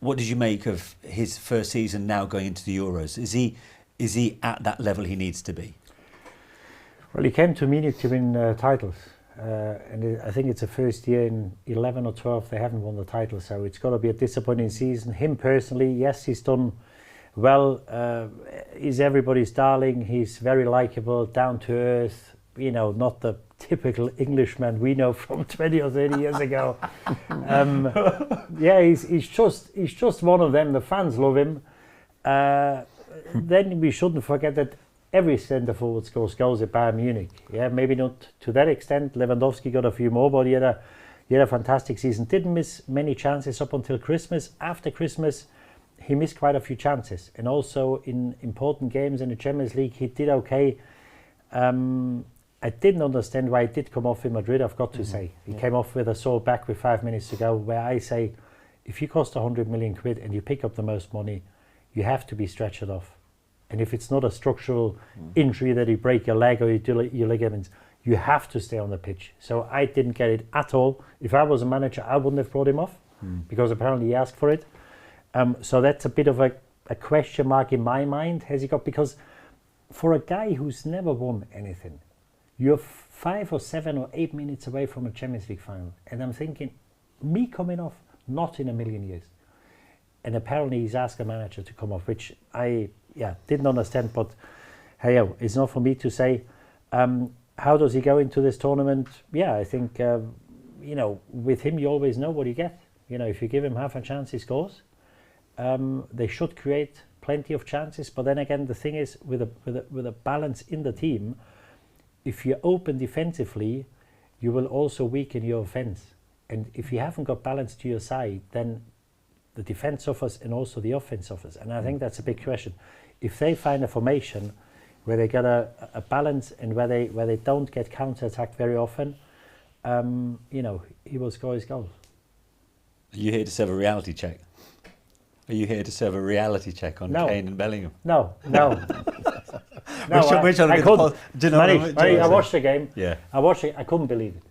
What did you make of his first season now going into the Euros? Is he at that level he needs to be? Well, he came to Munich to win titles. And I think it's the first year in 11 or 12 they haven't won the title. So it's got to be a disappointing season. Him personally, yes, he's done well. He's everybody's darling. He's very likeable, down to earth. Not the typical Englishman we know from 20 or 30 years ago. He's just one of them. The fans love him. Then we shouldn't forget that every centre forward scores goals at Bayern Munich. Yeah, maybe not to that extent. Lewandowski got a few more, but he had a fantastic season. Didn't miss many chances up until Christmas. After Christmas, he missed quite a few chances, and also in important games in the Champions League, he did okay. I didn't understand why he did come off in Madrid, I've got to say. He came off with a sore back with 5 minutes to go, where I say, if you cost 100 million quid and you pick up the most money, you have to be stretchered off. And if it's not a structural injury that you break your leg or your ligaments, you have to stay on the pitch. So I didn't get it at all. If I was a manager, I wouldn't have brought him off, because apparently he asked for it. So that's a bit of a question mark in my mind. Has he got, because for a guy who's never won anything, you're 5 or 7 or 8 minutes away from a Champions League final. And I'm thinking, me coming off, not in a million years. And apparently he's asked a manager to come off, which I didn't understand. But hey, it's not for me to say. How does he go into this tournament? Yeah, I think, with him, you always know what you get. If you give him half a chance, he scores. They should create plenty of chances, but then again, the thing is, with a balance in the team, if you're open defensively, you will also weaken your offense. And if you haven't got balance to your side, then the defense suffers and also the offense suffers. And I think that's a big question. If they find a formation where they get a balance and where they don't get counter-attacked very often, he will score his goals. Are you here to serve a reality check? Are you here to serve a reality check on Kane and Bellingham? No. No, we're trying to I get couldn't. do you know Manish, what I mean? I watched the game. Yeah. I watched it. I couldn't believe it.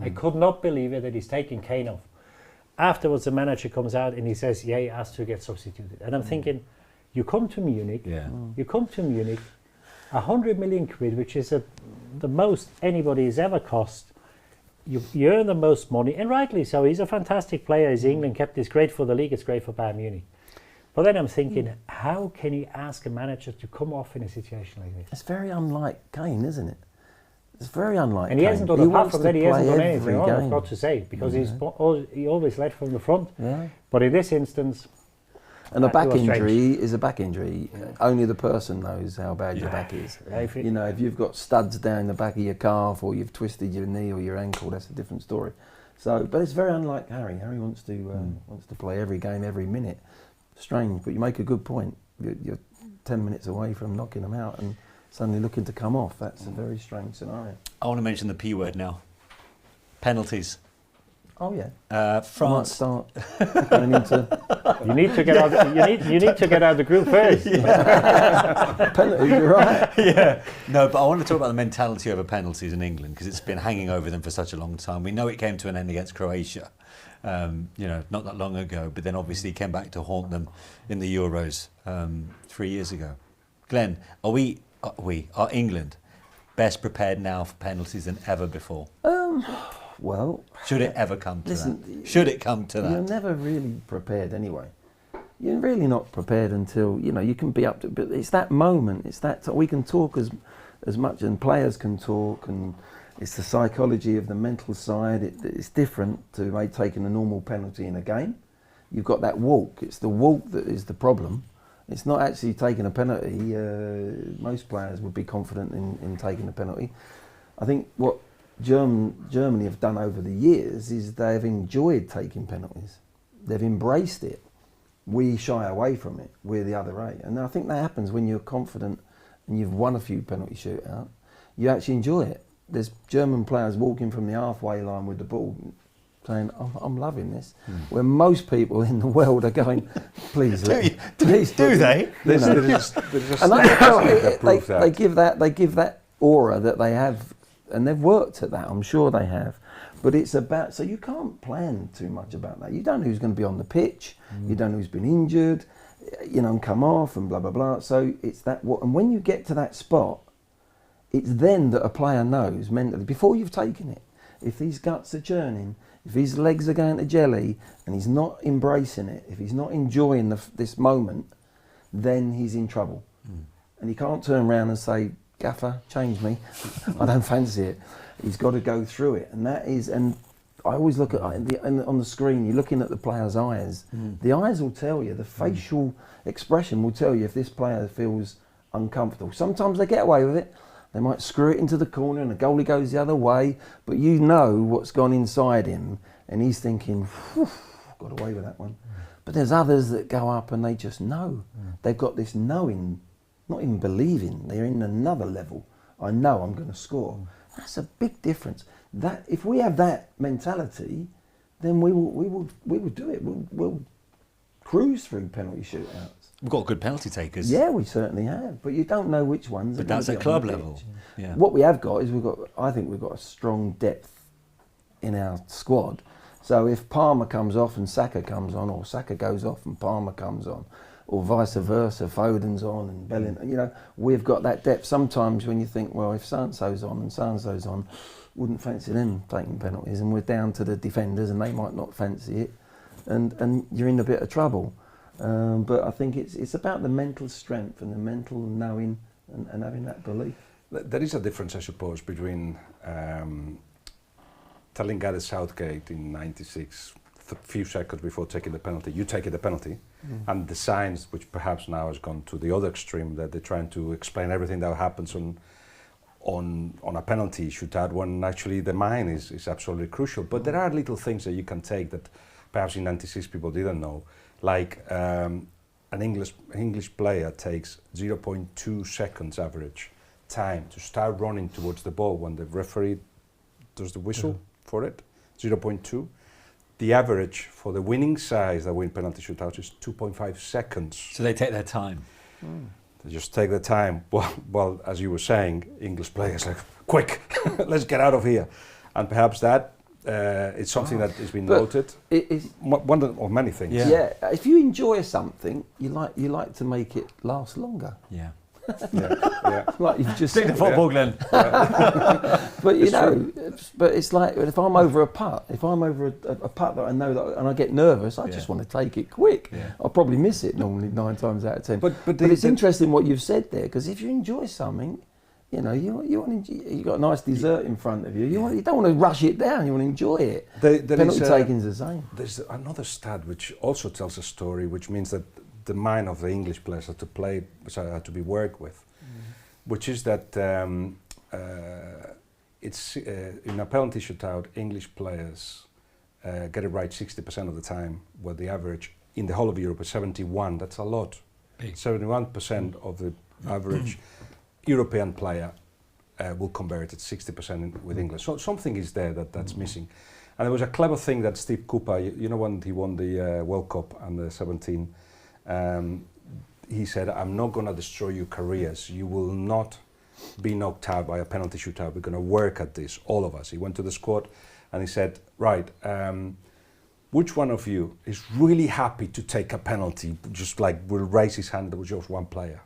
I could not believe it that he's taking Kane off. Afterwards, the manager comes out and he says, "Yeah, he has to get substituted." And I'm thinking, you come to Munich. Yeah. You come to Munich, 100 million quid, which is the most anybody has ever cost. You earn the most money, and rightly so. He's a fantastic player. He's England kept. It's great for the league. It's great for Bayern Munich. But then I'm thinking, how can you ask a manager to come off in a situation like this? It's very unlike Kane, isn't it? It's very unlike And he Kane. hasn't done, apart from that, he hasn't done play anything every wrong, I've game. got to say, because he always led from the front. Yeah. But in this instance, And a it back was strange. injury is a back injury. Only the person knows how bad your back is. If it- You know, if you've got studs down the back of your calf or you've twisted your knee or your ankle, that's a different story. So, but it's very unlike Harry. Harry wants to play every game, every minute. Strange, but you make a good point. You're 10 minutes away from knocking them out and suddenly looking to come off. That's a very strange scenario. I want to mention the P word now. Penalties. Oh yeah. France. I might start going into you need to get out. You need to get out of the group first. penalties. You're right. Yeah. No, but I want to talk about the mentality over penalties in England because it's been hanging over them for such a long time. We know it came to an end against Croatia, not that long ago, but then obviously came back to haunt them in the Euros 3 years ago. Glenn, are England best prepared now for penalties than ever before? Well, Should it ever come to listen, that? Should it come to you're that? never really prepared anyway. You're really not prepared until you can be up to. But it's that moment. It's that we can talk as much, and players can talk, and it's the psychology of the mental side. It's different to taking a normal penalty in a game. You've got that walk. It's the walk that is the problem. It's not actually taking a penalty. Most players would be confident in taking a penalty. I think what Germany have done over the years is they've enjoyed taking penalties. They've embraced it. We shy away from it. We're the other way. And I think that happens when you're confident and you've won a few penalty shootout. You actually enjoy it. There's German players walking from the halfway line with the ball saying, "Oh, I'm loving this." Where most people in the world are going, "Please, please Do they? There's a And statistic that proves that. they give that aura that they have, and they've worked at that. I'm sure they have. But it's about, so you can't plan too much about that. You don't know who's going to be on the pitch. You don't know who's been injured, and come off and blah, blah, blah. So it's that, and when you get to that spot, it's then that a player knows mentally, before you've taken it, if these guts are churning, if his legs are going to jelly and he's not embracing it, if he's not enjoying this moment, then he's in trouble. And he can't turn around and say, "Gaffer, change me. I don't fancy it." He's got to go through it. And that is, and I always look at, on the screen, you're looking at the player's eyes. The eyes will tell you, the facial expression will tell you if this player feels uncomfortable. Sometimes they get away with it. They might screw it into the corner and the goalie goes the other way, but you know what's gone inside him and he's thinking, "Whew, got away with that one." But there's others that go up and they just know. They've got this knowing, not even believing. They're in another level. I know I'm going to score. That's a big difference. That if we have that mentality, then we will do it. We'll cruise through penalty shootouts. We've got good penalty takers. Yeah, we certainly have, but you don't know which ones. But are gonna that's be at on club the level. pitch. Yeah. What we have got is I think we've got a strong depth in our squad. So if Palmer comes off and Saka comes on, or Saka goes off and Palmer comes on, or vice versa, Foden's on and Bellingham, we've got that depth. Sometimes when you think, well, if so-and-so's on and so-and-so's on, wouldn't fancy them taking penalties, and we're down to the defenders and they might not fancy it, and you're in a bit of trouble. But I think it's about the mental strength and the mental knowing and having that belief. There is a difference, I suppose, between telling Gareth Southgate in '96, a few seconds before taking the penalty, you take the penalty, and the signs, which perhaps now has gone to the other extreme, that they're trying to explain everything that happens on a penalty shootout when actually the mind is absolutely crucial. But there are little things that you can take that perhaps in '96 people didn't know, like an English player takes 0.2 seconds average time to start running towards the ball when the referee does the whistle for it, 0.2. The average for the winning sides that win penalty shootouts is 2.5 seconds. So they take their time. They just take the time. Well, as you were saying, English players like, quick, let's get out of here. And perhaps that it's something that has been noted. It's one of many things. yeah. If you enjoy something, you like to make it last longer. Yeah. Yeah. Like you've just Stick to football, Glenn. But you know, but it's like if I'm over a putt, a putt that I know that, and I get nervous, I just want to take it quick. Yeah. I'll probably miss it normally 9 times out of 10. But it's interesting what you've said there, because if you enjoy something, you know, you got a nice dessert in front of you. You don't want to rush it down. You want to enjoy it. Penalty taking is the same. There's another stat which also tells a story, which means that the mind of the English players are to be worked with, which is that it's in a penalty shootout, English players get it right 60% of the time, where the average in the whole of Europe is 71. That's a lot. 71% of the average European player will convert at 60% with English. So something is there that's missing. And there was a clever thing that Steve Cooper, you know, when he won the World Cup under 17, he said, "I'm not going to destroy your careers. You will not be knocked out by a penalty shootout. We're going to work at this, all of us." He went to the squad and he said, "Right, which one of you is really happy to take a penalty?" Just like will raise his hand. There was just one player.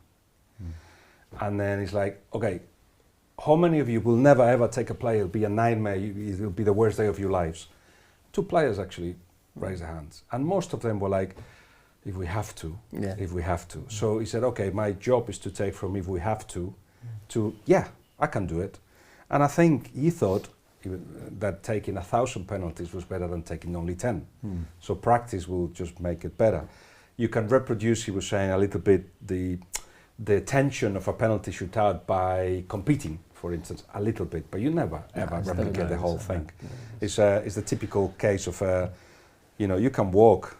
And then he's like, "Okay, how many of you will never ever take a play? It'll be a nightmare. It'll be the worst day of your lives." 2 players actually raised their hands. And most of them were like, if we have to, if we have to. So he said, okay, my job is to take from if we have to, yeah, I can do it. And I think he thought that taking 1,000 penalties was better than taking only 10. So practice will just make it better. You can reproduce, he was saying, a little bit the tension of a penalty shootout by competing, for instance, a little bit, but you never ever replicate the whole thing. It's the typical case of, you know, you can walk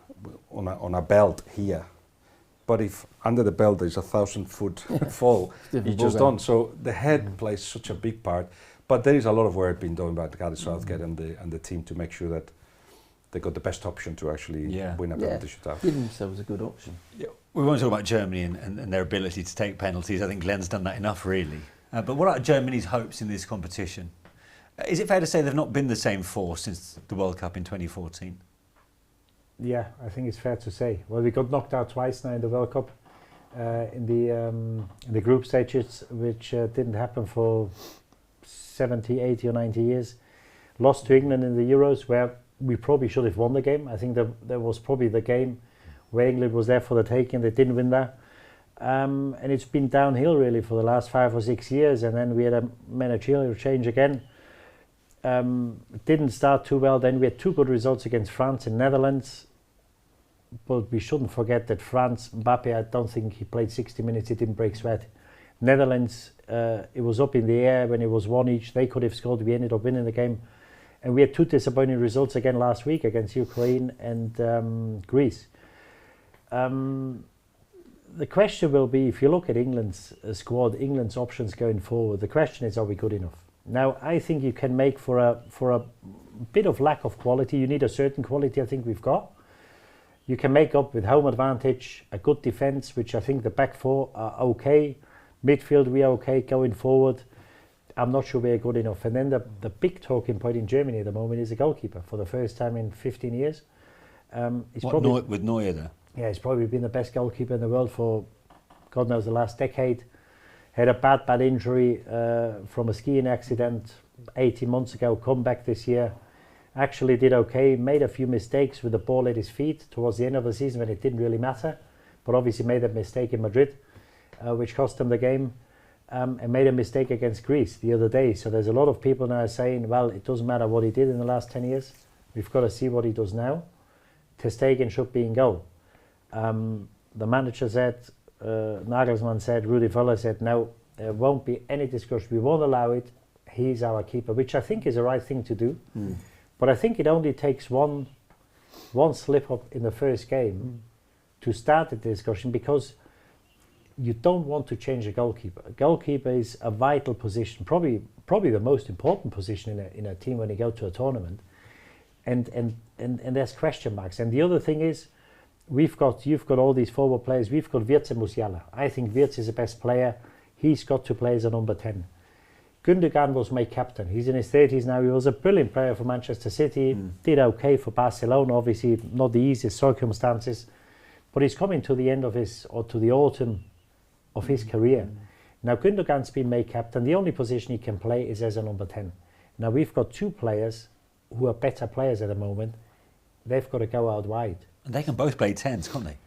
on a belt here, but if under the belt there's 1,000-foot fall, you just don't. So the head plays such a big part, but there is a lot of work being done by Gareth Southgate and the team to make sure that they got the best option to actually win a penalty shootout. Give themselves a good option. Yeah. We want to talk about Germany and their ability to take penalties. I think Glenn's done that enough, really. But what are Germany's hopes in this competition? Is it fair to say they've not been the same force since the World Cup in 2014? Yeah, I think it's fair to say. Well, we got knocked out twice now in the World Cup, in the group stages, which didn't happen for 70, 80 or 90 years. Lost to England in the Euros, where we probably should have won the game. I think that was probably the game where England was there for the taking. They didn't win that. And it's been downhill really for the last 5 or 6 years. And then we had a managerial change again. It didn't start too well. Then we had 2 good results against France and Netherlands. But we shouldn't forget that France, Mbappe, I don't think he played 60 minutes. He didn't break sweat. Netherlands, it was up in the air when it was 1 each. They could have scored. We ended up winning the game. And we had 2 disappointing results again last week against Ukraine and Greece. The question will be, if you look at England's squad, England's options going forward, the question is, are we good enough? Now, I think you can make for a bit of lack of quality. You need a certain quality, I think we've got. You can make up with home advantage, a good defence, which I think the back 4 are okay. Midfield, we are okay going forward. I'm not sure we're good enough. And then the big talking point in Germany at the moment is a goalkeeper for the first time in 15 years. With Neuer there? Yeah, he's probably been the best goalkeeper in the world for, God knows, the last decade. Had a bad injury from a skiing accident 18 months ago, come back this year. Actually did okay, made a few mistakes with the ball at his feet towards the end of the season when it didn't really matter. But obviously made a mistake in Madrid, which cost him the game. And made a mistake against Greece the other day. So there's a lot of people now saying, well, it doesn't matter what he did in the last 10 years. We've got to see what he does now. Ter Stegen should be in goal. The manager said, Nagelsmann said, Rudi Völler said, no, there won't be any discussion. We won't allow it. He's our keeper, which I think is the right thing to do. But I think it only takes one slip up in the first game to start the discussion, because you don't want to change a goalkeeper. A goalkeeper is a vital position, probably the most important position in a team when you go to a tournament. And there's question marks. And the other thing is, you've got all these forward players. We've got Wirtz and Musiala. I think Wirtz is the best player. He's got to play as a number 10. Gundogan was made captain. He's in his 30s now. He was a brilliant player for Manchester City. Did okay for Barcelona. Obviously, not the easiest circumstances, but he's coming to the end of to the autumn of his career. Now Gundogan's been made captain. The only position he can play is as a number 10. Now we've got two players who are better players at the moment. They've got to go out wide. And they can both play 10s, can't they?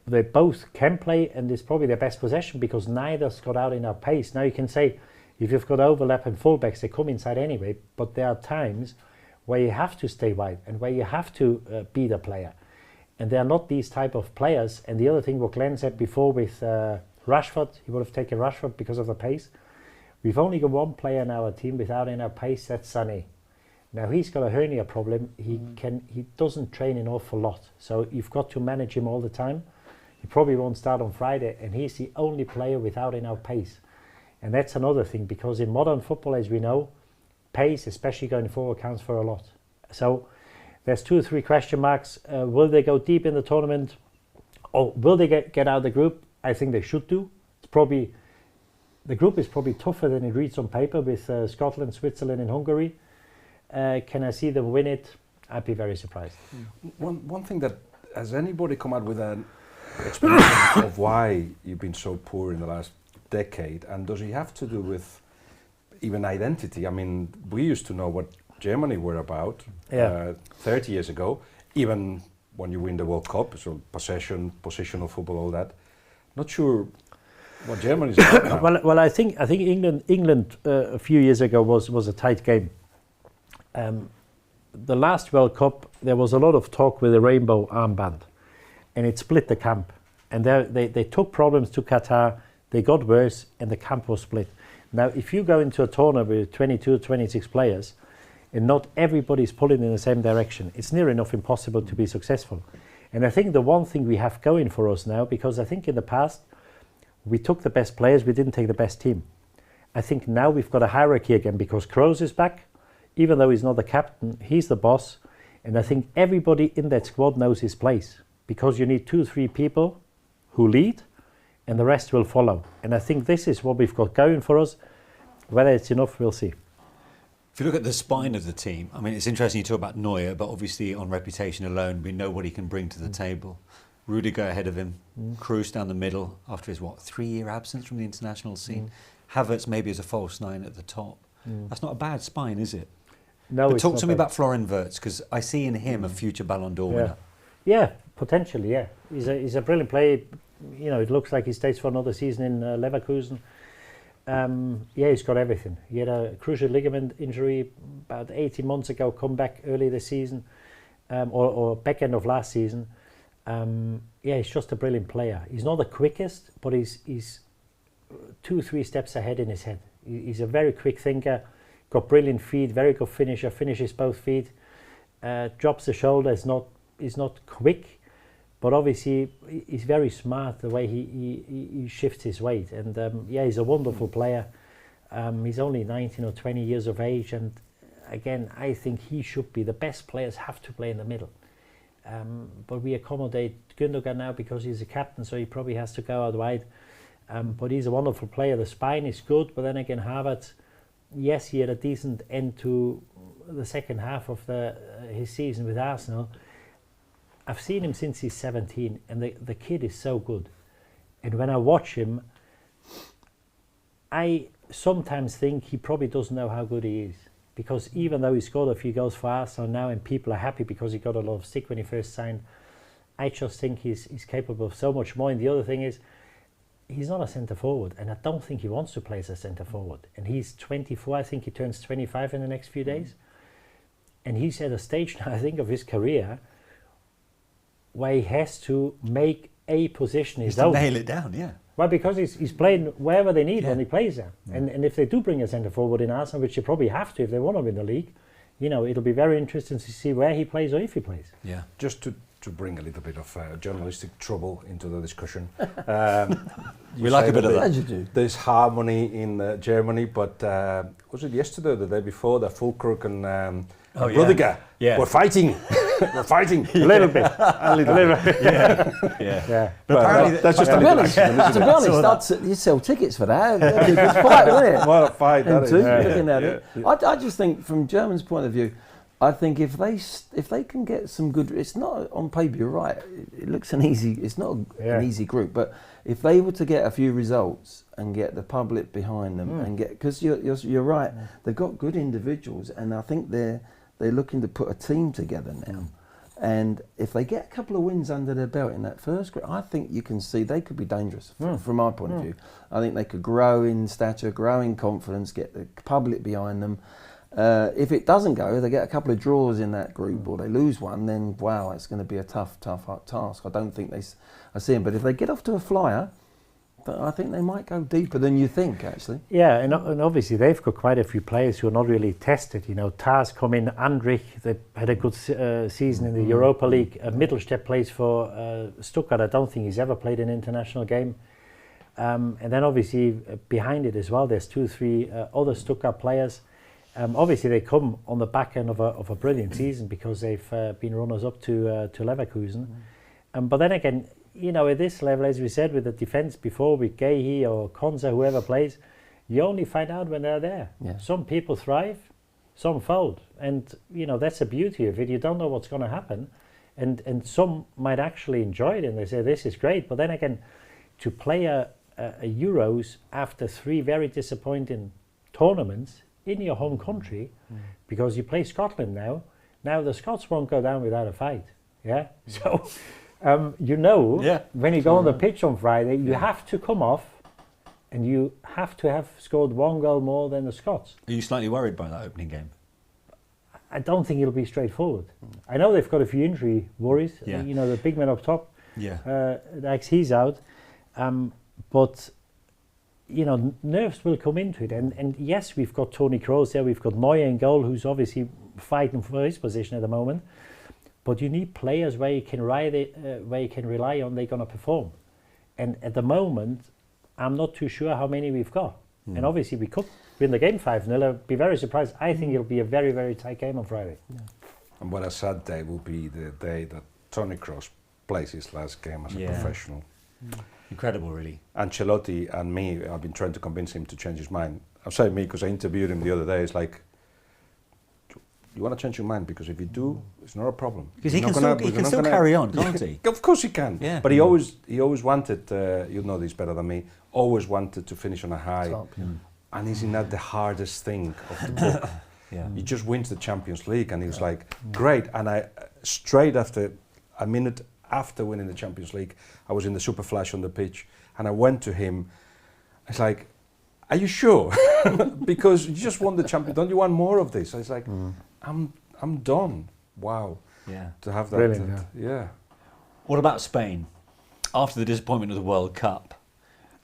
They both can play, and it's probably their best possession because neither's got out enough pace. Now you can say, if you've got overlap and fullbacks, they come inside anyway, but there are times where you have to stay wide and where you have to be the player. And they are not these type of players. And the other thing what Glenn said before with Rashford, he would have taken Rashford because of the pace. We've only got one player in our team without enough pace, that's Sané. Now he's got a hernia problem. He doesn't train an awful lot, so you've got to manage him all the time. He probably won't start on Friday, and he's the only player without enough pace. And that's another thing, because in modern football, as we know, pace, especially going forward, counts for a lot. So there's 2 or 3 question marks. Will they go deep in the tournament, or will they get out of the group? I think they should do. The group is probably tougher than it reads on paper with Scotland, Switzerland and Hungary. Can I see them win it? I'd be very surprised. One thing that, has anybody come out with an explanation of why you've been so poor in the last decade, and does it have to do with even identity? I mean, we used to know what Germany were about 30 years ago, even when you win the World Cup, so possession, positional football, all that. Not sure what Germany is about now. Well, I think England a few years ago was a tight game. The last World Cup, there was a lot of talk with the rainbow armband, and it split the camp. And they took problems to Qatar, they got worse, and the camp was split. Now, if you go into a tournament with 22, 26 players, and not everybody's pulling in the same direction, it's near enough impossible to be successful. And I think the one thing we have going for us now, because I think in the past, we took the best players, we didn't take the best team. I think now we've got a hierarchy again, because Kroos is back. Even though he's not the captain, he's the boss. And I think everybody in that squad knows his place, because you need 2 or 3 people who lead and the rest will follow. And I think this is what we've got going for us. Whether it's enough, we'll see. If you look at the spine of the team, I mean, it's interesting you talk about Neuer, but obviously on reputation alone, we know what he can bring to the table. Rudiger ahead of him, Kroos down the middle after his, 3-year absence from the international scene. Havertz maybe as a false 9 at the top. That's not a bad spine, is it? No, but talk to me about Florian Wirtz, because I see in him a future Ballon d'Or winner. Yeah, potentially, yeah. He's a brilliant player. You know, it looks like he stays for another season in Leverkusen. He's got everything. He had a cruciate ligament injury about 18 months ago, come back early this season, or back end of last season. He's just a brilliant player. He's not the quickest, but he's 2 or 3 steps ahead in his head. He's a very quick thinker. Got brilliant feet, very good finisher, finishes both feet, drops the shoulder, is not quick, but obviously he's very smart the way he shifts his weight. And he's a wonderful player. He's only 19 or 20 years of age, and again, I think he should be. The best players have to play in the middle. But we accommodate Gundogan now because he's a captain, so he probably has to go out wide. But he's a wonderful player. The spine is good, but then again, Havertz, yes, he had a decent end to the second half of his season with Arsenal. I've seen him since he's 17, and the kid is so good. And when I watch him, I sometimes think he probably doesn't know how good he is. Because even though he scored a few goals for Arsenal now, and people are happy because he got a lot of stick when he first signed, I just think he's capable of so much more. And the other thing is, he's not a centre forward, and I don't think he wants to play as a centre forward. And he's 24, I think he turns 25 in the next few days. And he's at a stage now, I think, of his career where he has to make a position his own. Nail it down, yeah. Well, because he's playing wherever they need when he plays there. And if they do bring a centre forward in Arsenal, which they probably have to if they want to win the league, it'll be very interesting to see where he plays or if he plays. Yeah. Just to bring a little bit of journalistic trouble into the discussion. We like a bit of that. There's harmony in Germany, but was it yesterday or the day before that Fulkrug and Rudiger were fighting? We're fighting. A little bit. A little bit. Yeah. But apparently that's just To a be little honest, action. you sell tickets for that. That'd be a good fight, wouldn't it? What a fight that is. Looking at it. I just think, from Germany's point of view, I think if they can get some good, it's not on paper. You're right. It looks it's not an easy group, but if they were to get a few results and get the public behind them and get, because you're right, they've got good individuals, and I think they're looking to put a team together now. And if they get a couple of wins under their belt in that first group, I think you can see they could be dangerous from my point of view. I think they could grow in stature, grow in confidence, get the public behind them. If it doesn't go, they get a couple of draws in that group or they lose one, then wow, it's going to be a tough task. I don't think I see them. But if they get off to a flyer, I think they might go deeper than you think, actually. Yeah, and obviously they've got quite a few players who are not really tested. You know, Tars come in, Andrich, they had a good season in the Europa League. Mittelstedt plays for Stuttgart. I don't think he's ever played an international game. And then obviously behind it as well, there's 2 or 3 other Stuttgart players. Obviously they come on the back end of a brilliant season because they've been runners-up to Leverkusen. But then again, you know, at this level, as we said, with the defence before, with Gehi or Konza, whoever plays, you only find out when they're there. Yeah. Some people thrive, some fold. And, you know, that's the beauty of it. You don't know what's going to happen. And some might actually enjoy it and they say, this is great. But then again, to play a Euros after 3 very disappointing tournaments in your home country, because you play Scotland now the Scots won't go down without a fight. Yeah? So... you know, when you go on the pitch on Friday, you have to come off and you have to have scored 1 goal more than the Scots. Are you slightly worried by that opening game? I don't think it'll be straightforward. I know they've got a few injury worries. You know, the big man up top, he's out. But, you know, nerves will come into it. And yes, we've got Toni Kroos there, we've got Neuer in goal, who's obviously fighting for his position at the moment. But you need players where you can rely on they're going to perform. And at the moment, I'm not too sure how many we've got. And obviously we could win the game 5-0. I'd be very surprised. I think it'll be a very, very tight game on Friday. Yeah. And what a sad day will be the day that Toni Kroos plays his last game as a professional. Incredible, really. Ancelotti and me, I've been trying to convince him to change his mind. I'm saying me because I interviewed him the other day. It's like, you want to change your mind, because if you do, it's not a problem. Because he can still carry on, can't he? Of course he can. Yeah. But he always wanted, you know this better than me, always wanted to finish on a high. And isn't that the hardest thing of the book? He just wins the Champions League and he was like, great. And I, straight after, a minute after winning the Champions League, I was in the Super Flash on the pitch and I went to him. It's like, are you sure? Because you just won the Champions, don't you want more of this? I was like, I'm done. Wow. Yeah. To have that. Brilliant, yeah. What about Spain? After the disappointment of the World Cup.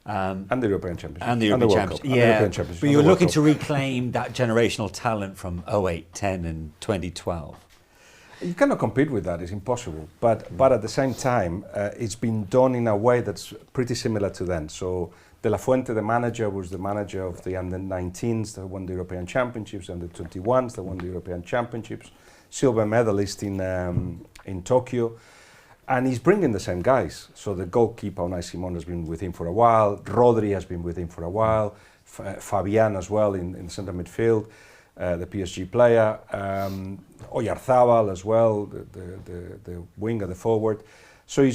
And the European Championship. And the European Championship. Yeah. But you're looking to reclaim that generational talent from 08, 10 and 2012. You cannot compete with that, it's impossible. But at the same time, it's been done in a way that's pretty similar to then. So De La Fuente, the manager, was the manager of the under-19s that won the European Championships, and the 21s that won the European Championships, silver medalist in Tokyo, and he's bringing the same guys. So the goalkeeper, Unai Simon, has been with him for a while, Rodri has been with him for a while, Fabian as well in centre midfield, the PSG player, Oyarzabal as well, the winger, the forward. So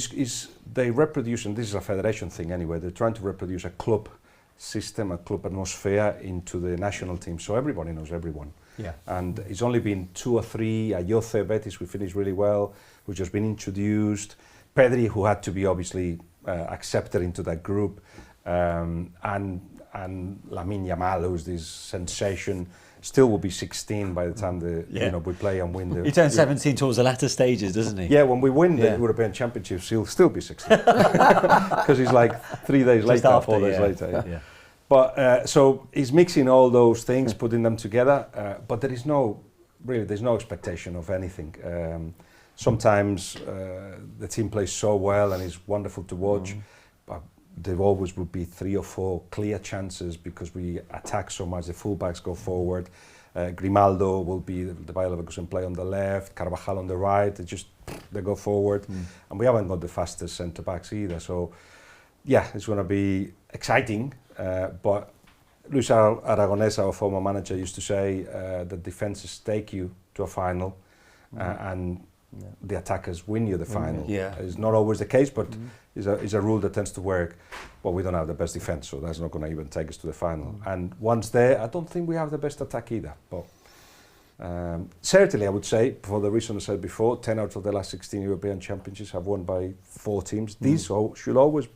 they reproduce, and this is a federation thing anyway, they're trying to reproduce a club system, a club atmosphere into the national team, so everybody knows everyone. Yeah. And it's only been 2 or 3, Ayoce, Betis, we finished really well, who's just been introduced, Pedri, who had to be obviously accepted into that group, and Lamine Yamal, who's this sensation, still will be 16 by the time we play and win the... He turns 17 towards the latter stages, doesn't he? Yeah, when we win the European Championships, he'll still be 16. Because he's like 3 days later, 4 days later. Yeah. But so he's mixing all those things, putting them together, but there's no expectation of anything. Sometimes the team plays so well and it's wonderful to watch, but there always would be 3 or 4 clear chances because we attack so much, the fullbacks go forward, Grimaldo will be the Bayer Leverkusen play on the left, Carvajal on the right. They go forward, and we haven't got the fastest centre backs either. So, yeah, it's going to be exciting. But Luis Aragonés, our former manager, used to say that defences take you to a final, and the attackers win you the final. Yeah. It's not always the case, but it's a rule that tends to work. Well, we don't have the best defence, so that's not going to even take us to the final. And once there, I don't think we have the best attack either. But certainly, I would say, for the reason I said before, 10 out of the last 16 European Championships have won by 4 teams. These should always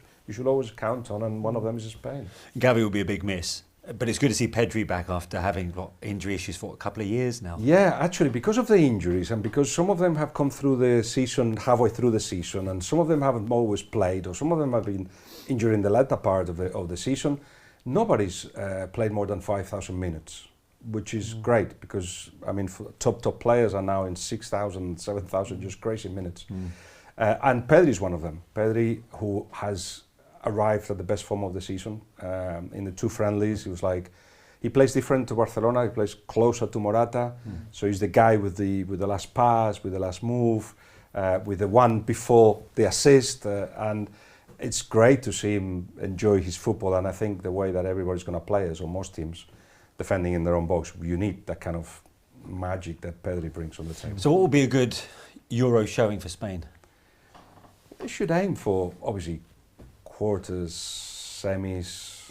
count on, and one of them is Spain. Gavi will be a big miss. But it's good to see Pedri back after having injury issues for a couple of years now. Yeah, actually, because of the injuries and because some of them have come through the season, halfway through the season, and some of them haven't always played, or some of them have been injured in the latter part of the season, nobody's played more than 5,000 minutes, which is great because, I mean, top players are now in 6,000, 7,000, just crazy minutes. And Pedri is one of them. Pedri, who has arrived at the best form of the season. In the 2 friendlies, he plays different to Barcelona. He plays closer to Morata, so he's the guy with the last pass, with the last move, with the one before the assist, and it's great to see him enjoy his football. And I think the way that everybody's going to play is, or most teams, defending in their own box, you need that kind of magic that Pedri brings on the table. So what will be a good Euro showing for Spain? They should aim for, obviously, quarters, semis,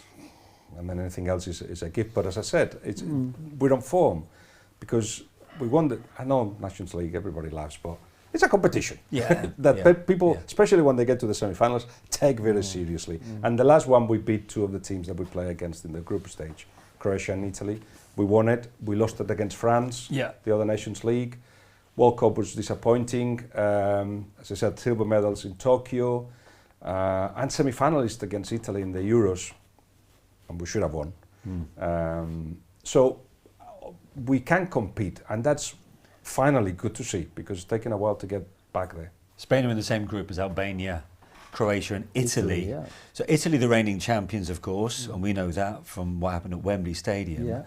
and then anything else is a gift. But as I said, we're on form because we won I know Nations League, everybody laughs, but it's a competition. People, especially when they get to the semi-finals, take very seriously. And the last one, we beat 2 of the teams that we play against in the group stage, Croatia and Italy. We won it. We lost it against France, the other Nations League. World Cup was disappointing. As I said, silver medals in Tokyo. And semi-finalist against Italy in the Euros, and we should have won. So we can compete, and that's finally good to see because it's taken a while to get back there. Spain are in the same group as Albania, Croatia and Italy. So Italy, the reigning champions, of course, and we know that from what happened at Wembley Stadium.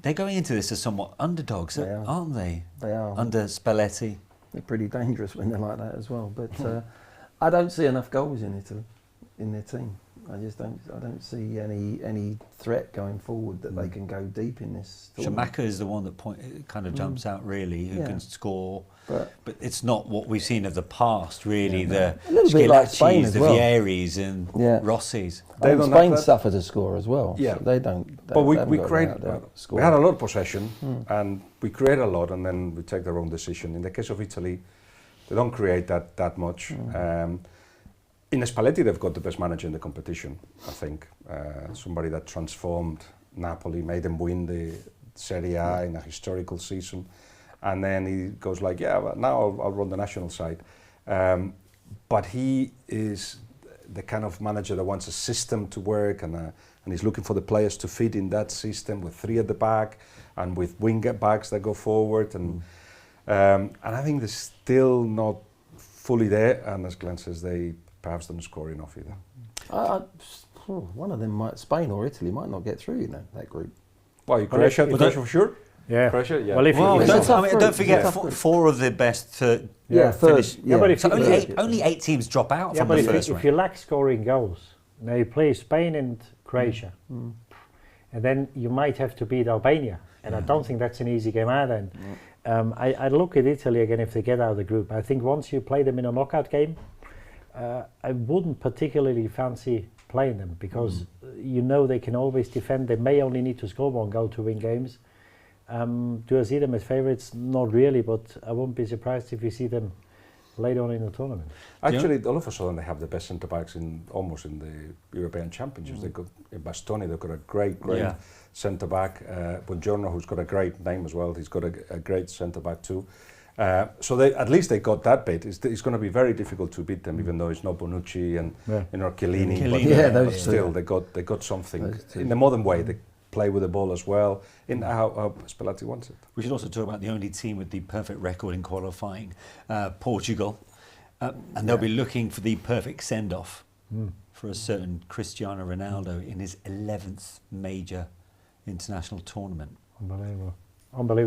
They're going into this as somewhat underdogs, aren't they? They are. Under Spalletti. They're pretty dangerous when they're like that as well, but I don't see enough goals in Italy, in their team. I don't see any threat going forward that they can go deep in this tournament. Schumacher is the one that kind of jumps out really, who can score. But it's not what we've seen of the past, really. The a little bit like Spain Schillacis, as the well. Vieris and Rossis. Spain suffer to score as well. Yeah, so they don't. But we had a lot of possession and we create a lot, and then we take the wrong decision. In the case of Italy, they don't create that much. In Spalletti, they've got the best manager in the competition, I think. Somebody that transformed Napoli, made them win the Serie A in a historical season. And then he goes like, well, now I'll run the national side. But he is the kind of manager that wants a system to work, and he's looking for the players to fit in that system with 3 at the back and with wing backs that go forward. And I think they're still not fully there. And as Glenn says, they perhaps don't score enough either. One of them Spain or Italy might not get through, that group. Well, Croatia for sure. Yeah. Croatia, yeah. Well, don't forget, 4 of the best finish. But if only 8 teams drop out from but the first round. if you lack scoring goals, now you play Spain and Croatia, and then you might have to beat Albania, and I don't think that's an easy game either. I look at Italy again if they get out of the group. I think once you play them in a knockout game, I wouldn't particularly fancy playing them because they can always defend. They may only need to score 1 goal to win games. Do I see them as favourites? Not really, but I won't be surprised if we see them later on in the tournament. Actually, all of a sudden they have the best centre-backs almost in the European Championships. They've got Bastoni, they've got a great centre-back. Buongiorno, who's got a great name as well, he's got a great centre-back too. So at least they got that bit. It's going to be very difficult to beat them, even though it's not Bonucci and Chiellini. But still, they got something in the modern way. They play with the ball as well, in how Spalletti wants it. We should also talk about the only team with the perfect record in qualifying, Portugal, and they'll be looking for the perfect send-off for a certain Cristiano Ronaldo in his 11th major international tournament. Unbelievable.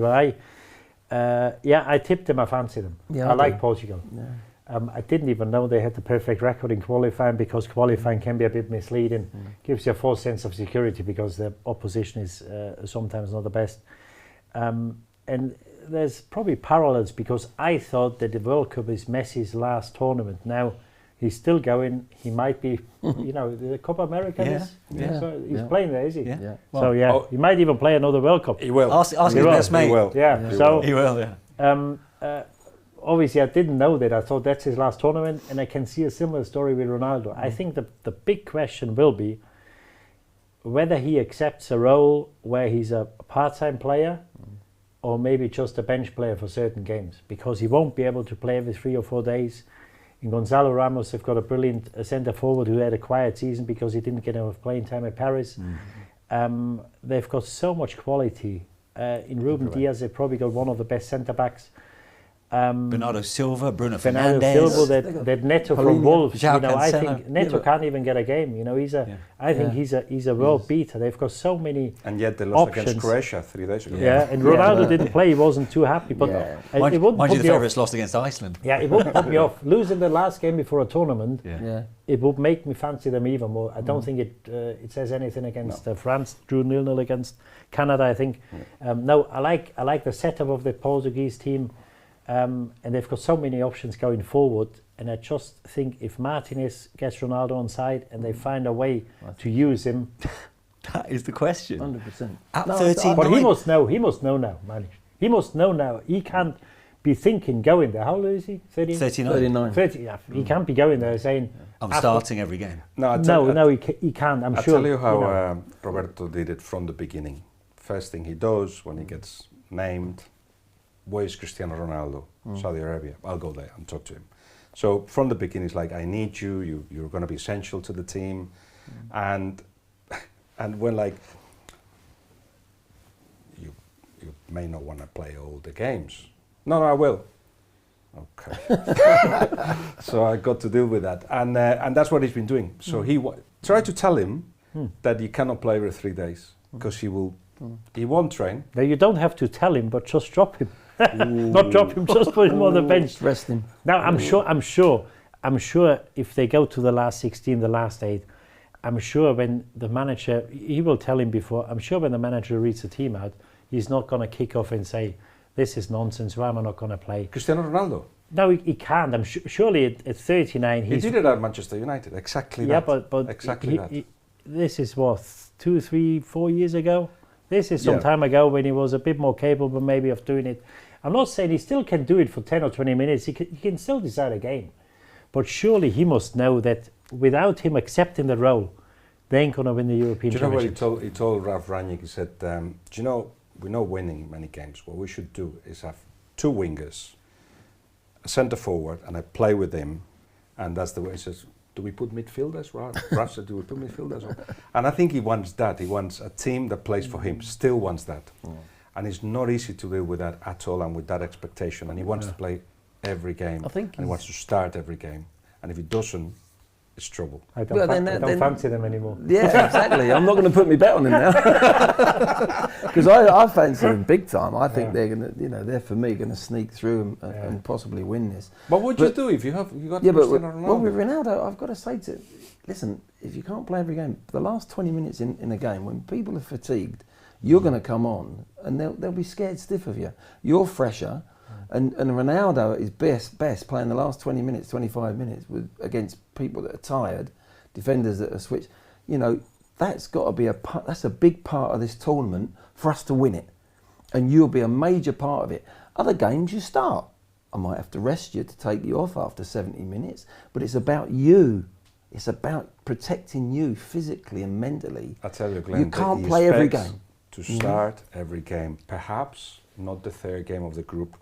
I tipped them. I fancied them. Yeah, I like Portugal. Yeah. I didn't even know they had the perfect record in qualifying, because qualifying can be a bit misleading. Gives you a false sense of security because the opposition is sometimes not the best. And there's probably parallels, because I thought that the World Cup is Messi's last tournament. Now he's still going. He might be, the Copa America is. So he's playing there, is he? Yeah. So he might even play another World Cup. He will. Ask his best mate. He will. Yeah. He will. Yeah. Obviously, I didn't know that. I thought that's his last tournament, and I can see a similar story with Ronaldo. I think the big question will be whether he accepts a role where he's a part-time player or maybe just a bench player for certain games, because he won't be able to play every 3 or 4 days. In Gonzalo Ramos, they've got a brilliant centre forward who had a quiet season because he didn't get enough playing time at Paris. They've got so much quality. In Ruben Diaz, they've probably got one of the best centre backs. Bernardo Silva, Bruno Bernardo Fernandes. Silva, that Neto from Wolves. João I Cancelo. think Neto can't even get a game. I think he's a world beater. They've got so many And yet they lost options. against Croatia 3 days ago. And Ronaldo didn't play. He wasn't too happy. But it wouldn't Mind put you, the me off. favourites lost against Iceland. Yeah, it wouldn't put me off. Losing the last game before a tournament, Yeah. it would make me fancy them even more. I don't think it says anything against France. Drew 0-0 against Canada, I think. No, I like the setup of the Portuguese team. And they've got so many options going forward, and I just think if Martinez gets Ronaldo on side and they find a way to use him, That is the question. 100%. At No, 13, but he must know now, Manish. He must know now. He can't be thinking going there. How old is he? 39. 39. 30, yeah. He can't be going there saying, I'm starting every game. he can't. I'm I'll sure. tell you how Roberto did it from the beginning. First thing he does when he gets named, where is Cristiano Ronaldo? Saudi Arabia. I'll go there and talk to him. So from the beginning, it's like, I need you. You're going to be essential to the team. And when you may not want to play all the games. No, I will. Okay. So I got to deal with that, and that's what he's been doing. So he tried to tell him that he cannot play every 3 days because he won't train. Now you don't have to tell him, but just drop him. Not drop him, just put him on the bench. Rest him. Now I'm sure if they go to the last 16, the last 8, I'm sure when the manager, he will tell him before, I'm sure when the manager reads the team out, he's not going to kick off and say, this is nonsense, why am I not going to play? Cristiano Ronaldo. No, he can't. I'm surely at 39, He did it at Manchester United, exactly that. Yeah, but exactly that. This is what, 2, 3, 4 years ago? This is some time ago when he was a bit more capable maybe of doing it. I'm not saying he still can do it for 10 or 20 minutes. He can still decide a game. But surely he must know that without him accepting the role, they ain't going to win the European Championship. Do you know what he told Ralf Rangnick? He said, do you know, we're not winning many games. What we should do is have 2 wingers, a centre forward, and I play with him. And that's the way he says, do we put midfielders? Ralf said, do we put midfielders? And I think he wants that. He wants a team that plays for him, still wants that. And it's not easy to deal with that at all and with that expectation. And he wants to play every game. And he wants to start every game. And if he doesn't, it's trouble. I don't fancy them anymore. Yeah, exactly. I'm not going to put my bet on him now because I fancy them big time. I think they're going to, they're for me going to sneak through and possibly win this. But what would you do if you got Cristiano Ronaldo? Well, with Ronaldo, I've got to say to him, listen, if you can't play every game, the last 20 minutes in a game, when people are fatigued, you're going to come on and they'll be scared stiff of you. You're fresher. And Ronaldo is best playing the last 20 minutes, 25 minutes against people that are tired, defenders that are switched. That's got to be that's a big part of this tournament for us to win it. And you'll be a major part of it. Other games you start. I might have to rest you to take you off after 70 minutes, but it's about you. It's about protecting you physically and mentally. I tell you, Glenn, you can't play every game. To start every game, perhaps not the 3rd game of the group,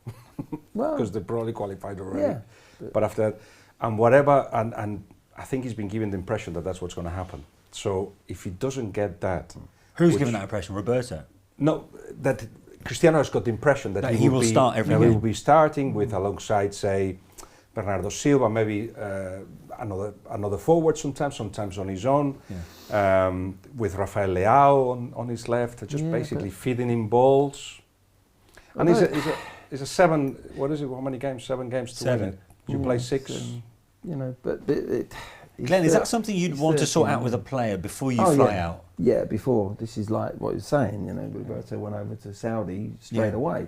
because they probably qualified already. Yeah, but after that, and whatever, and I think he's been given the impression that that's what's going to happen. So if he doesn't get that, who's given that impression? Roberto? No, that Cristiano has got the impression that he will start every game. He will be starting with alongside, say, Bernardo Silva, maybe another forward sometimes on his own, with Rafael Leao on his left, just basically feeding him balls. And he's a 7. What is it? How many games? 7 games to win it. You play 6. You know, but Glenn, is that something you'd want to sort out with a player before you fly out? Yeah, before. This is like what you're saying. You know, Roberto went over to Saudi straight away,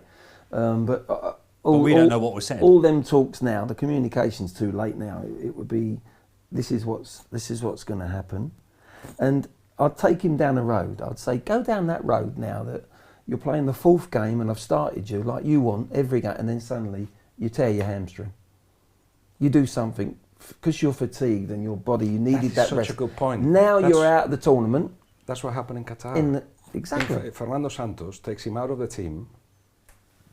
but we don't know what was said. All them talks now, the communication's too late now. It would be, this is what's going to happen, and I'd take him down the road. I'd say, go down that road now that you're playing the 4th game and I've started you like you want every game, and then suddenly you tear your hamstring. You do something because you're fatigued and your body, you needed that rest. Such a good point. Now you're out of the tournament. That's what happened in Qatar. Exactly. Fernando Santos takes him out of the team.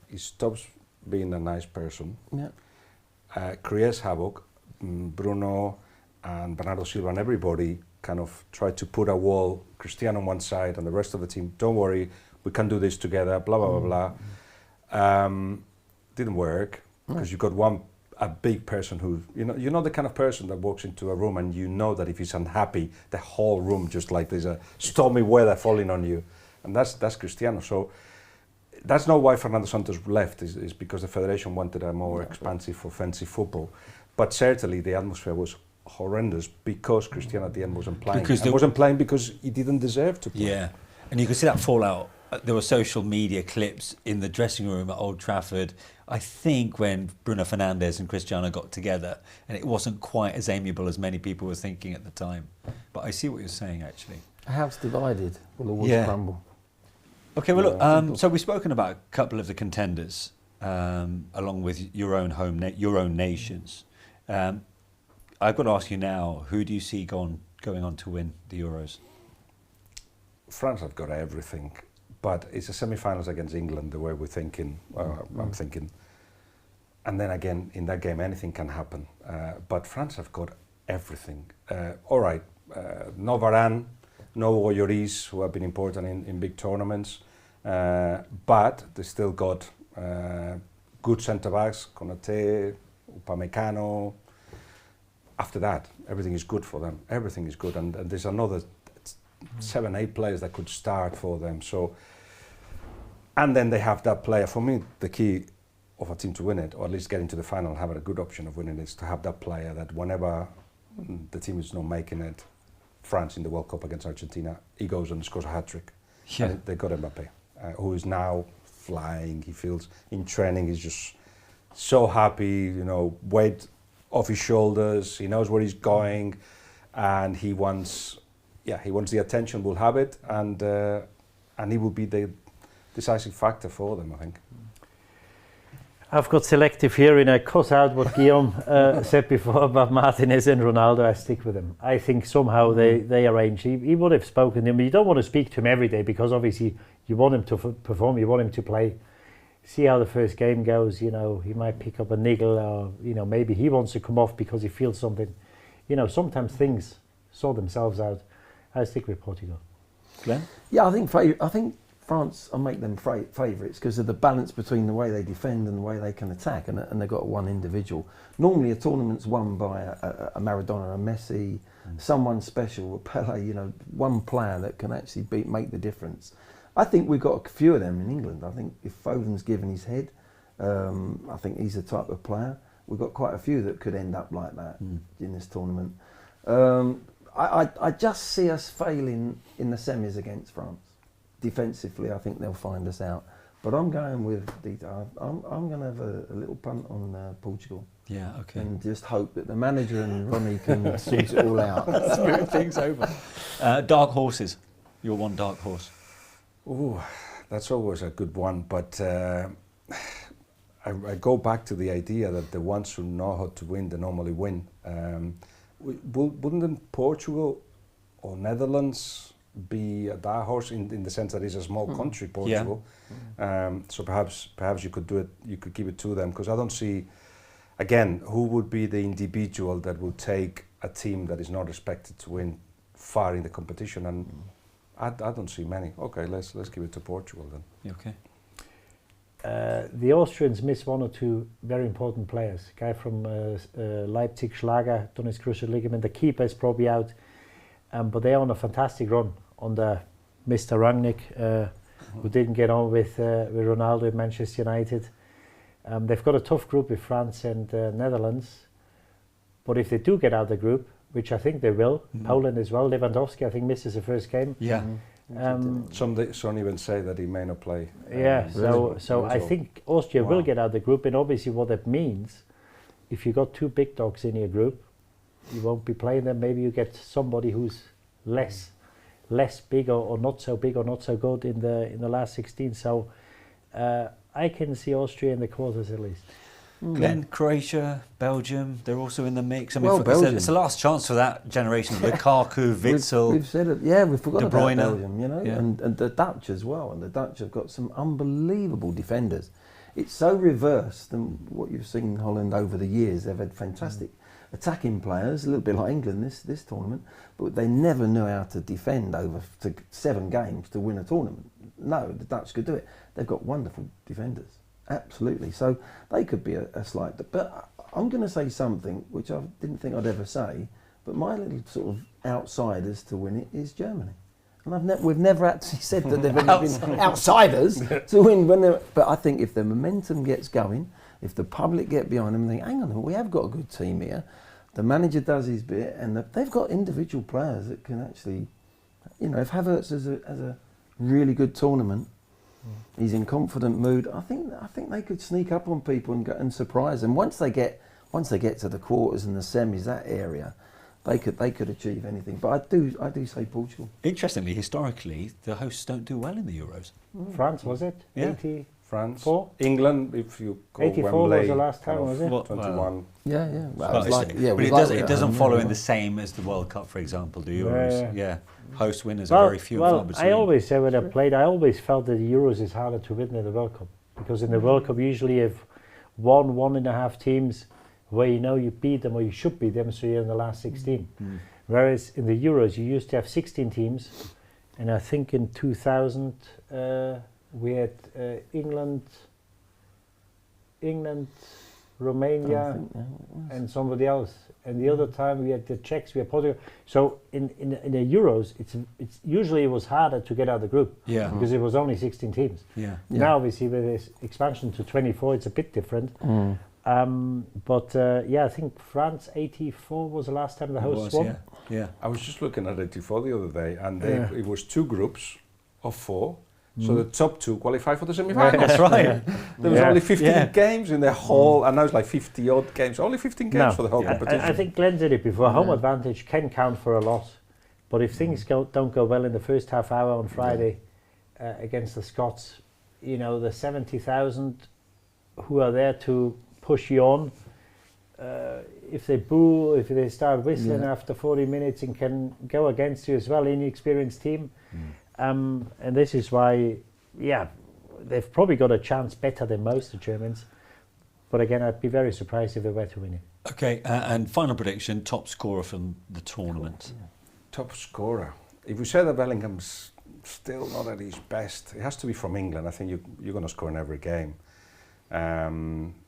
He stops being a nice person. Yeah. Creates havoc. Bruno and Bernardo Silva and everybody kind of tried to put a wall, Cristiano on one side and the rest of the team, don't worry, we can do this together, blah, blah, blah, blah. Didn't work because you got a big person who, you know the kind of person that walks into a room and you know that if he's unhappy, the whole room just like there's a stormy weather falling on you. And that's Cristiano. So that's not why Fernando Santos left, is because the federation wanted a more expansive, offensive football. But certainly the atmosphere was horrendous because Cristiano at the end wasn't playing. He wasn't playing because he didn't deserve to play. Yeah, and you could see that fallout. There were social media clips in the dressing room at Old Trafford, I think when Bruno Fernandes and Cristiano got together, and it wasn't quite as amiable as many people were thinking at the time. But I see what you're saying, actually. A house divided will always crumble. Okay, well, look, so we've spoken about a couple of the contenders, along with your own nations. I've got to ask you now, who do you see going on to win the Euros? France have got everything. But it's a semi-finals against England, the way we're thinking, I'm thinking. And then again, in that game, anything can happen. But France have got everything. All right, no Varane, no Lloris, who have been important in big tournaments. But they still got good centre-backs, Konaté, Upamecano. After that, everything is good for them. Everything is good. And there's another 7, 8 players that could start for them. So, and then they have that player. For me, the key of a team to win it, or at least get into the final and have a good option of winning, is to have that player that whenever the team is not making it, France in the World Cup against Argentina, he goes and scores a hat-trick. Yeah. And they got Mbappé, who is now flying. He feels in training, he's just so happy, weight off his shoulders, he knows where he's going, and he wants the attention, will have it, and he will be the decisive factor for them, I think. I've got selective here, and I cut out what Guillem said before about Martinez and Ronaldo. I stick with them. I think somehow they arrange. He would have spoken to him. You don't want to speak to him every day because obviously you want him to perform, you want him to play. See how the first game goes. He might pick up a niggle, or maybe he wants to come off because he feels something. Sometimes things sort themselves out. I stick with Portugal. Glenn? Yeah, I think France, I make them favourites because of the balance between the way they defend and the way they can attack, and they've got one individual. Normally a tournament's won by a Maradona, a Messi, someone special, a Pele, one player that can actually make the difference. I think we've got a few of them in England. I think if Foden's given his head, I think he's the type of player. We've got quite a few that could end up like that in this tournament. I just see us failing in the semis against France. Defensively, I think they'll find us out. But I'm going with I'm going to have a little punt on Portugal. Yeah, okay. And just hope that the manager and Ronnie can sort it all out. Smooth things over. Dark horses. Your one dark horse. Ooh, that's always a good one. But I go back to the idea that the ones who know how to win, they normally win. Wouldn't Portugal or Netherlands be a dark horse in the sense that it's a small country, Portugal? Yeah. So perhaps you could do it. You could give it to them, because I don't see, again, who would be the individual that would take a team that is not expected to win far in the competition, and I don't see many. Okay, let's give it to Portugal then. Okay. the Austrians miss one or two very important players. Guy from Leipzig, Schlager, done his cruciate ligament. The keeper is probably out, but they're on a fantastic run under Mr. Rangnick, who didn't get on with Ronaldo at Manchester United. They've got a tough group with France and Netherlands, but if they do get out of the group, which I think they will, Poland as well, Lewandowski I think misses the first game. Yeah. Some even say that he may not play. Yeah, so I think Austria will get out of the group, and obviously what that means, if you got two big dogs in your group, you won't be playing them. Maybe you get somebody who's less big or not so big or not so good in the last 16. So I can see Austria in the quarters at least. Glenn, Croatia, Belgium, they're also in the mix. I mean, Well, Belgium. it's the last chance for that generation. Lukaku, Witsel, We've said it. Yeah, we've forgotten De Bruyne. about Belgium, you know, Yeah. and the Dutch as well. And the Dutch have got some unbelievable defenders. It's so reversed than what you've seen in Holland over the years. They've had fantastic attacking players, a little bit like England this tournament, but they never knew how to defend over 7 games to win a tournament. No, the Dutch could do it. They've got wonderful defenders. Absolutely. So they could be a slight... But I'm going to say something which I didn't think I'd ever say, but my little sort of outsiders to win it is Germany. And we've never actually said that they've ever been outsiders to win. But I think if the momentum gets going, if the public get behind them and think, hang on, we have got a good team here, the manager does his bit, and they've got individual players that can actually... You know, if Havertz has a really good tournament, he's in confident mood. I think they could sneak up on people and surprise them. Once they get to the quarters and the semis, that area, they could achieve anything. But I do say Portugal. Interestingly, historically, the hosts don't do well in the Euros. France, was it? Yeah. 84? France, England, if you go 84 Wembley, was the last time, was it? 21. Yeah. But Well, it doesn't follow in the same as the World Cup, for example, the Euros. Yeah. Host winners are very few and far between. I always say when I played, I always felt that the Euros is harder to win than the World Cup, because in the World Cup usually you have 1.5 teams where you know you beat them or you should beat them, so you're in the last 16. Whereas in the Euros you used to have 16 teams, and I think in 2000 we had England, Romania, and somebody else. And the other time we had the Czechs, we had Portugal. So in the Euros, it's usually it was harder to get out of the group because it was only 16 teams. Now obviously with this expansion to 24, it's a bit different. But I think France 84 was the last time the hosts won. Yeah. I was just looking at 84 the other day, and it was 2 groups of 4. So the top 2 qualify for the semi-finals. That's right. There was only 15 games in the whole, and now it's like 50 odd games. Only 15 games for the whole competition. I think Glenn said it before. Home advantage can count for a lot, but if things don't go well in the first half hour on Friday against the Scots, you know, the 70,000 who are there to push you on. If they boo, if they start whistling after 40 minutes, and can go against you as well, inexperienced team. And this is why, they've probably got a chance better than most, the Germans. But again, I'd be very surprised if they were to win it. Okay, and final prediction, top scorer from the tournament. Top scorer. If we say that Bellingham's still not at his best, it has to be from England. I think you're going to score in every game.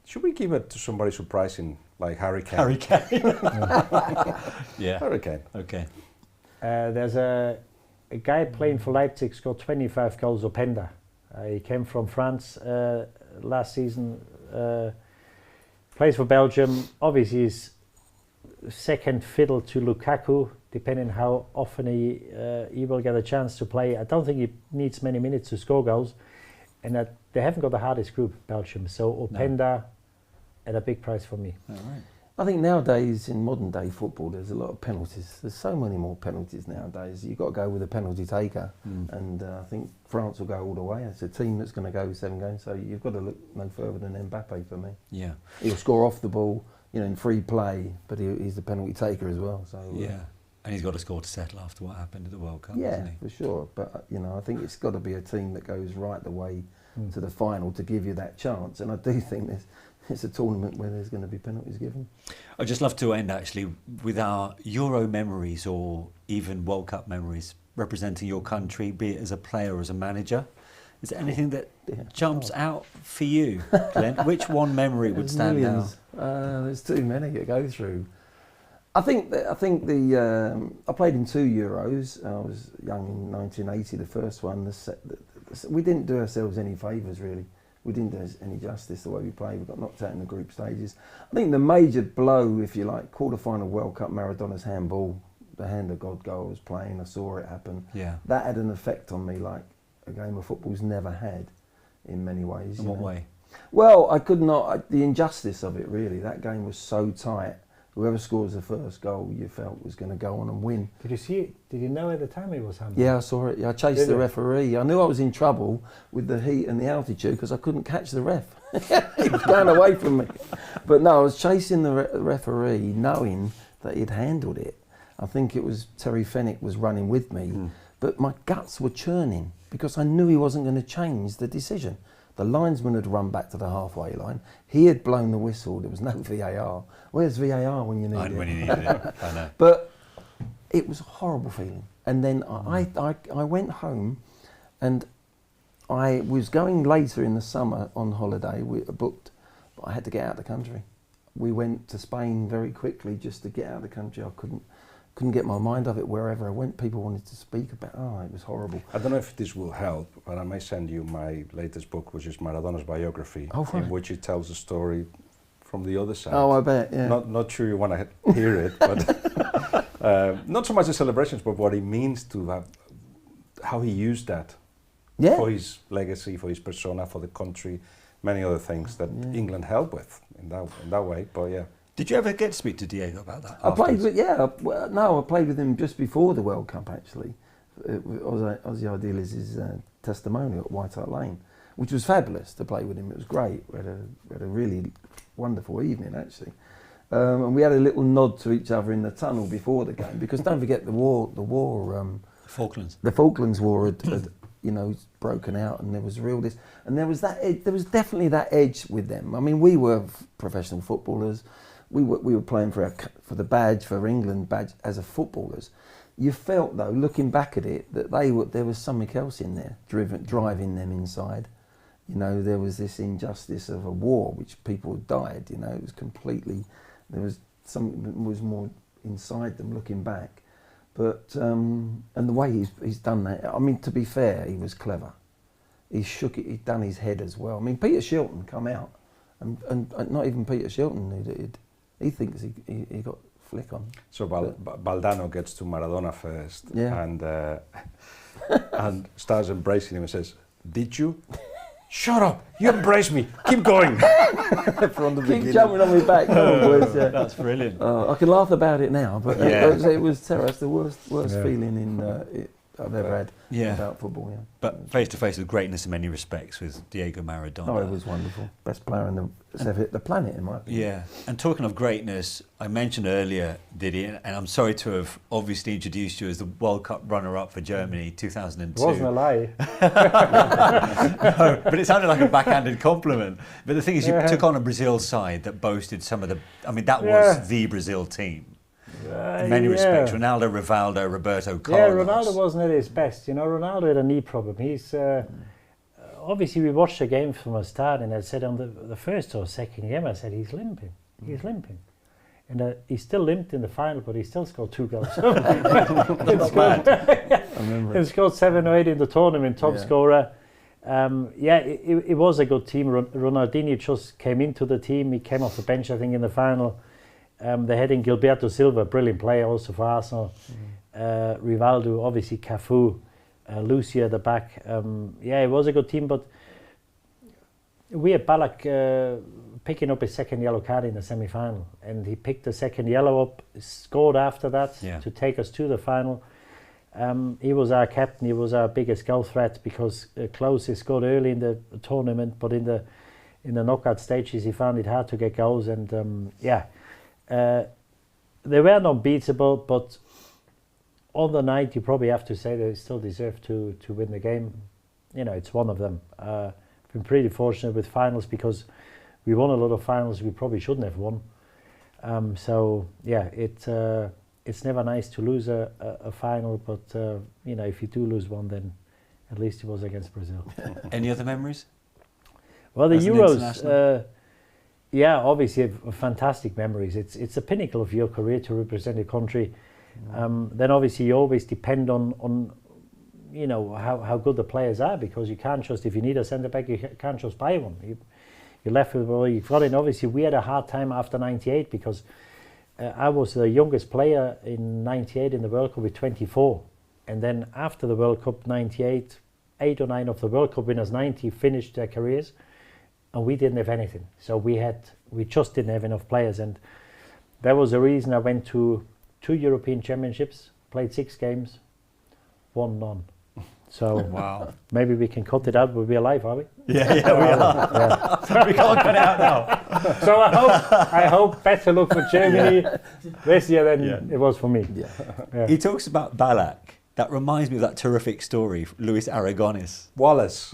Should we give it to somebody surprising like Harry Kane? Harry Kane. Harry Kane. Okay. There's a guy playing for Leipzig scored 25 goals, Openda. He came from France last season, plays for Belgium. Obviously he's second fiddle to Lukaku, depending how often he will get a chance to play. I don't think he needs many minutes to score goals, and that they haven't got the hardest group, Belgium. So Openda at a big price for me. All right. I think nowadays in modern day football there's a lot of penalties. There's so many more penalties nowadays. You've got to go with a penalty taker, and I think France will go all the way. It's a team that's going to go 7 games, so you've got to look no further than Mbappe for me. Yeah. He'll score off the ball, you know, in free play, but he's the penalty taker as well. So and he's got to score to settle after what happened at the World Cup, yeah, hasn't he? for sure. But you know, I think it's got to be a team that goes right the way to the final to give you that chance. And I do think it's a tournament where there's going to be penalties given. I'd just love to end actually with our Euro memories or even World Cup memories representing your country, be it as a player or as a manager. Is there anything that jumps out for you, Glenn? Which one memory would stand out? There's too many to go through. I think I played in 2 Euros. I was young in 1980, the first one. We didn't do ourselves any favours, really. We didn't do us any justice the way we played. We got knocked out in the group stages. I think the major blow, if you like, quarter-final World Cup, Maradona's handball, the hand of God goal I was playing, I saw it happen. Yeah. That had an effect on me like a game of football's never had in many ways. In what way? Well, the injustice of it, really. That game was so tight. Whoever scores the first goal, you felt was going to go on and win. Did you see it? Did you know at the time it was handball? Yeah, I saw it. Yeah, I chased the referee. I knew I was in trouble with the heat and the altitude because I couldn't catch the ref. He was going away from me. But no, I was chasing the referee, knowing that he'd handled it. I think it was Terry Fenwick was running with me, but my guts were churning because I knew he wasn't going to change the decision. The linesman had run back to the halfway line. He had blown the whistle. There was no VAR. Where's VAR when you need it? When you needed it, I know. But it was a horrible feeling. And then I went home, and I was going later in the summer on holiday. We booked, but I had to get out of the country. We went to Spain very quickly just to get out of the country. I couldn't get my mind off it. Wherever I went, people wanted to speak about. Oh, it was horrible. I don't know if this will help, but I may send you my latest book, which is Maradona's biography, in which he tells the story from the other side. Oh, I bet. Yeah. Not sure you want to hear it, but not so much the celebrations, but what it means to have, how he used that for his legacy, for his persona, for the country, many other things that England helped with in that way. But yeah. Did you ever get to speak to Diego about that? I played with him just before the World Cup, actually. Ozzy Ideal is his testimonial at White Hart Lane, which was fabulous to play with him. It was great. We had a really wonderful evening, actually. And we had a little nod to each other in the tunnel before the game, because don't forget the Falklands. The Falklands War had broken out, and there was and there was definitely that edge with them. I mean, we were professional footballers. We were playing for the badge, for England badge as a footballers. You felt, though, looking back at it, that there was something else in there, driving them inside. There was this injustice of a war, which people had died. It was completely. There was something that was more inside them, looking back. But and the way he's done that. I mean, to be fair, he was clever. He shook it. He'd done his head as well. I mean, Peter Shilton come out, and not even Peter Shilton knew that he thinks he got flick on. So Valdano gets to Maradona first, and starts embracing him and says, "Did you? Shut up! You embrace me. Keep going." Keep jumping on my back. That's brilliant. I can laugh about it now, but it was terror. It's the worst feeling I've ever had about football. Yeah. But face to face with greatness in many respects with Diego Maradona. Oh, it was wonderful. Best player on the planet, in my opinion. Yeah. And talking of greatness, I mentioned earlier, Didi, and I'm sorry to have obviously introduced you as the World Cup runner-up for Germany 2002. It wasn't a lie. No, but it sounded like a backhanded compliment. But the thing is, you took on a Brazil side that boasted some of the. I mean, that was the Brazil team. In many respects, Ronaldo, Rivaldo, Roberto Carlos. Yeah, Ronaldo wasn't at his best. Ronaldo had a knee problem. He's obviously, we watched the game from the start, and I said on the first or second game, I said he's limping. He's limping, and he still limped in the final, but he still scored 2 goals. Not bad. I remember. And scored 7 or 8 in the tournament, top scorer. It was a good team. Ronaldinho just came into the team. He came off the bench, I think, in the final. They had in Gilberto Silva, brilliant player also for Arsenal. Rivaldo, obviously Cafu, Lucia at the back. It was a good team, but we had Ballack picking up his second yellow card in the semi-final, and he picked the second yellow up, scored after that to take us to the final. He was our captain. He was our biggest goal threat because Klose scored early in the tournament, but in the knockout stages he found it hard to get goals, and they were not beatable, but on the night you probably have to say they still deserve to win the game. It's one of them. Been pretty fortunate with finals because we won a lot of finals we probably shouldn't have won. It's never nice to lose a final, but if you do lose one, then At least it was against Brazil. Any other memories? Well, the As an international? Euros, yeah, obviously fantastic memories. It's a pinnacle of your career to represent your country. Then obviously you always depend on you know how good the players are, because you can't just, if you need a centre back, you can't just buy one. You're left with what you've got. And obviously we had a hard time after '98 because I was the youngest player in '98 in the World Cup with 24. And then after the World Cup '98, 8 or 9 of the World Cup winners, 90, finished their careers, and we didn't have anything. So we just didn't have enough players, and that was the reason I went to 2 European Championships, played 6 games, won none. So Wow. maybe we can cut it out. We'll be alive, are we? Yeah, we are. We can't cut it out now. So I hope better luck for Germany this year than it was for me. Yeah. He talks about Ballack. That reminds me of that terrific story, Luis Aragones. Wallace.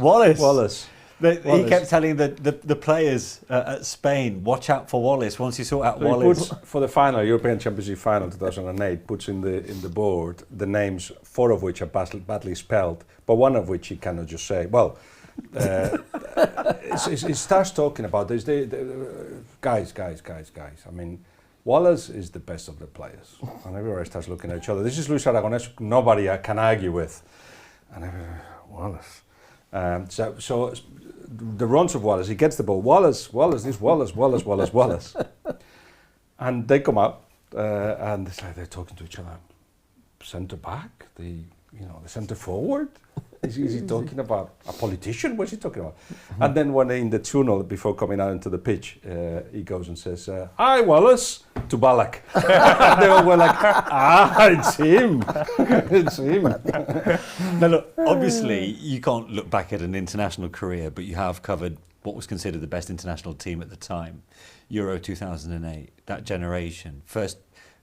He kept telling the players at Spain, watch out for Wallace once you sort out So Wallace. he puts, for the final, European Championship final 2008, puts in the board the names, 4 of which are badly spelled, but one of which he cannot just say. Well, he starts talking about this. Guys. I mean, Wallace is the best of the players. And everybody starts looking at each other. This is Luis Aragonés, nobody can argue with. And everybody, Wallace. So the runs of Wallace, he gets the ball. Wallace. And they come out, and it's like they're talking to each other. Centre back, the centre forward. Is he talking about a politician? What's he talking about? And then when in the tunnel before coming out into the pitch, he goes and says, "Hi, Wallace," to Ballack. And they all were like, it's him. It's him. Now look, obviously you can't look back at an international career, but you have covered what was considered the best international team at the time. Euro 2008, that generation, first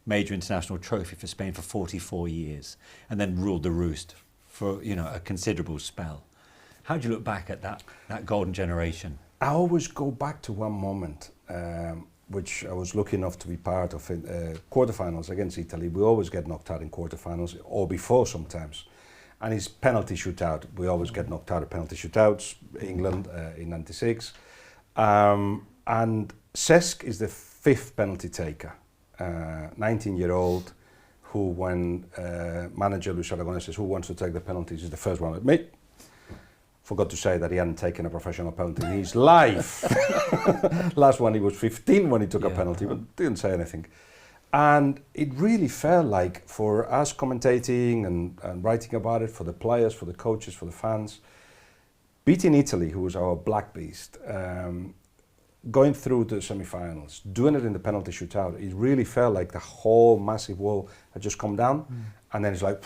major international trophy for Spain for 44 years, and then ruled the roost for a considerable spell. How do you look back at that golden generation? I always go back to one moment, which I was lucky enough to be part of in quarterfinals against Italy. We always get knocked out in quarterfinals, or before sometimes. And it's penalty shootout. We always get knocked out of penalty shootouts, England in '96. And Cesc is the 5th penalty taker, 19-year-old, who when manager Luis Aragonés says, who wants to take the penalties, is the first one. Me. Forgot to say that he hadn't taken a professional penalty in his life. Last one, he was 15 when he took a penalty, but didn't say anything. And it really felt like, for us commentating and writing about it, for the players, for the coaches, for the fans, beating Italy, who was our black beast, going through the semi-finals, doing it in the penalty shootout, it really felt like the whole massive wall had just come down. And then it's like,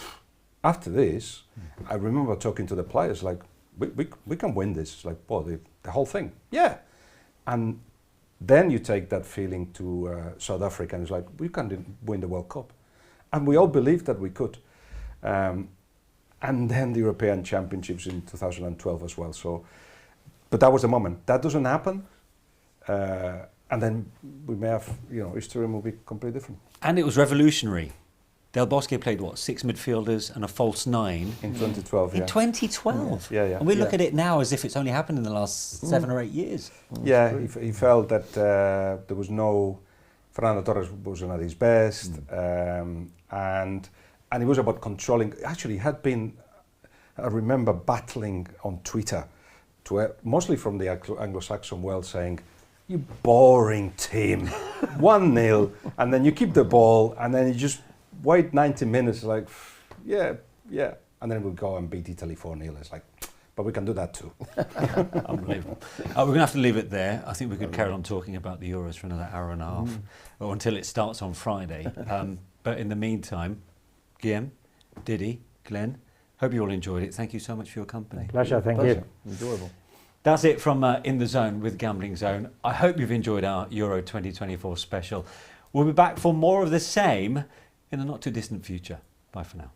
after this, I remember talking to the players like, we can win this. It's like, well, the whole thing, yeah. And then you take that feeling to South Africa, and it's like, we can win the World Cup. And we all believed that we could. And then the European Championships in 2012 as well. So, but that was the moment. That doesn't happen. And then we may have, history will be completely different. And it was revolutionary. Del Bosque played, 6 midfielders and a false 9? In 2012, In 2012? Yeah. And we look at it now as if it's only happened in the last 7 or 8 years. Yeah, he felt that there was no... Fernando Torres wasn't at his best. And it was about controlling... Actually, he had been, I remember, battling on Twitter, mostly from the Anglo-Saxon world, saying, "You boring team, 1-0, and then you keep the ball, and then you just wait 90 minutes, like, yeah, and then we'll go and beat Italy 4-0. It's like, but we can do that too." Unbelievable. We're going to have to leave it there. I think we could carry on talking about the Euros for another hour and a half, or until it starts on Friday. But in the meantime, Guillem, Didi, Glenn, hope you all enjoyed it. Thank you so much for your company. Pleasure, thank you. Enjoyable. That's it from In the Zone with Gambling Zone. I hope you've enjoyed our Euro 2024 special. We'll be back for more of the same in the not too distant future. Bye for now.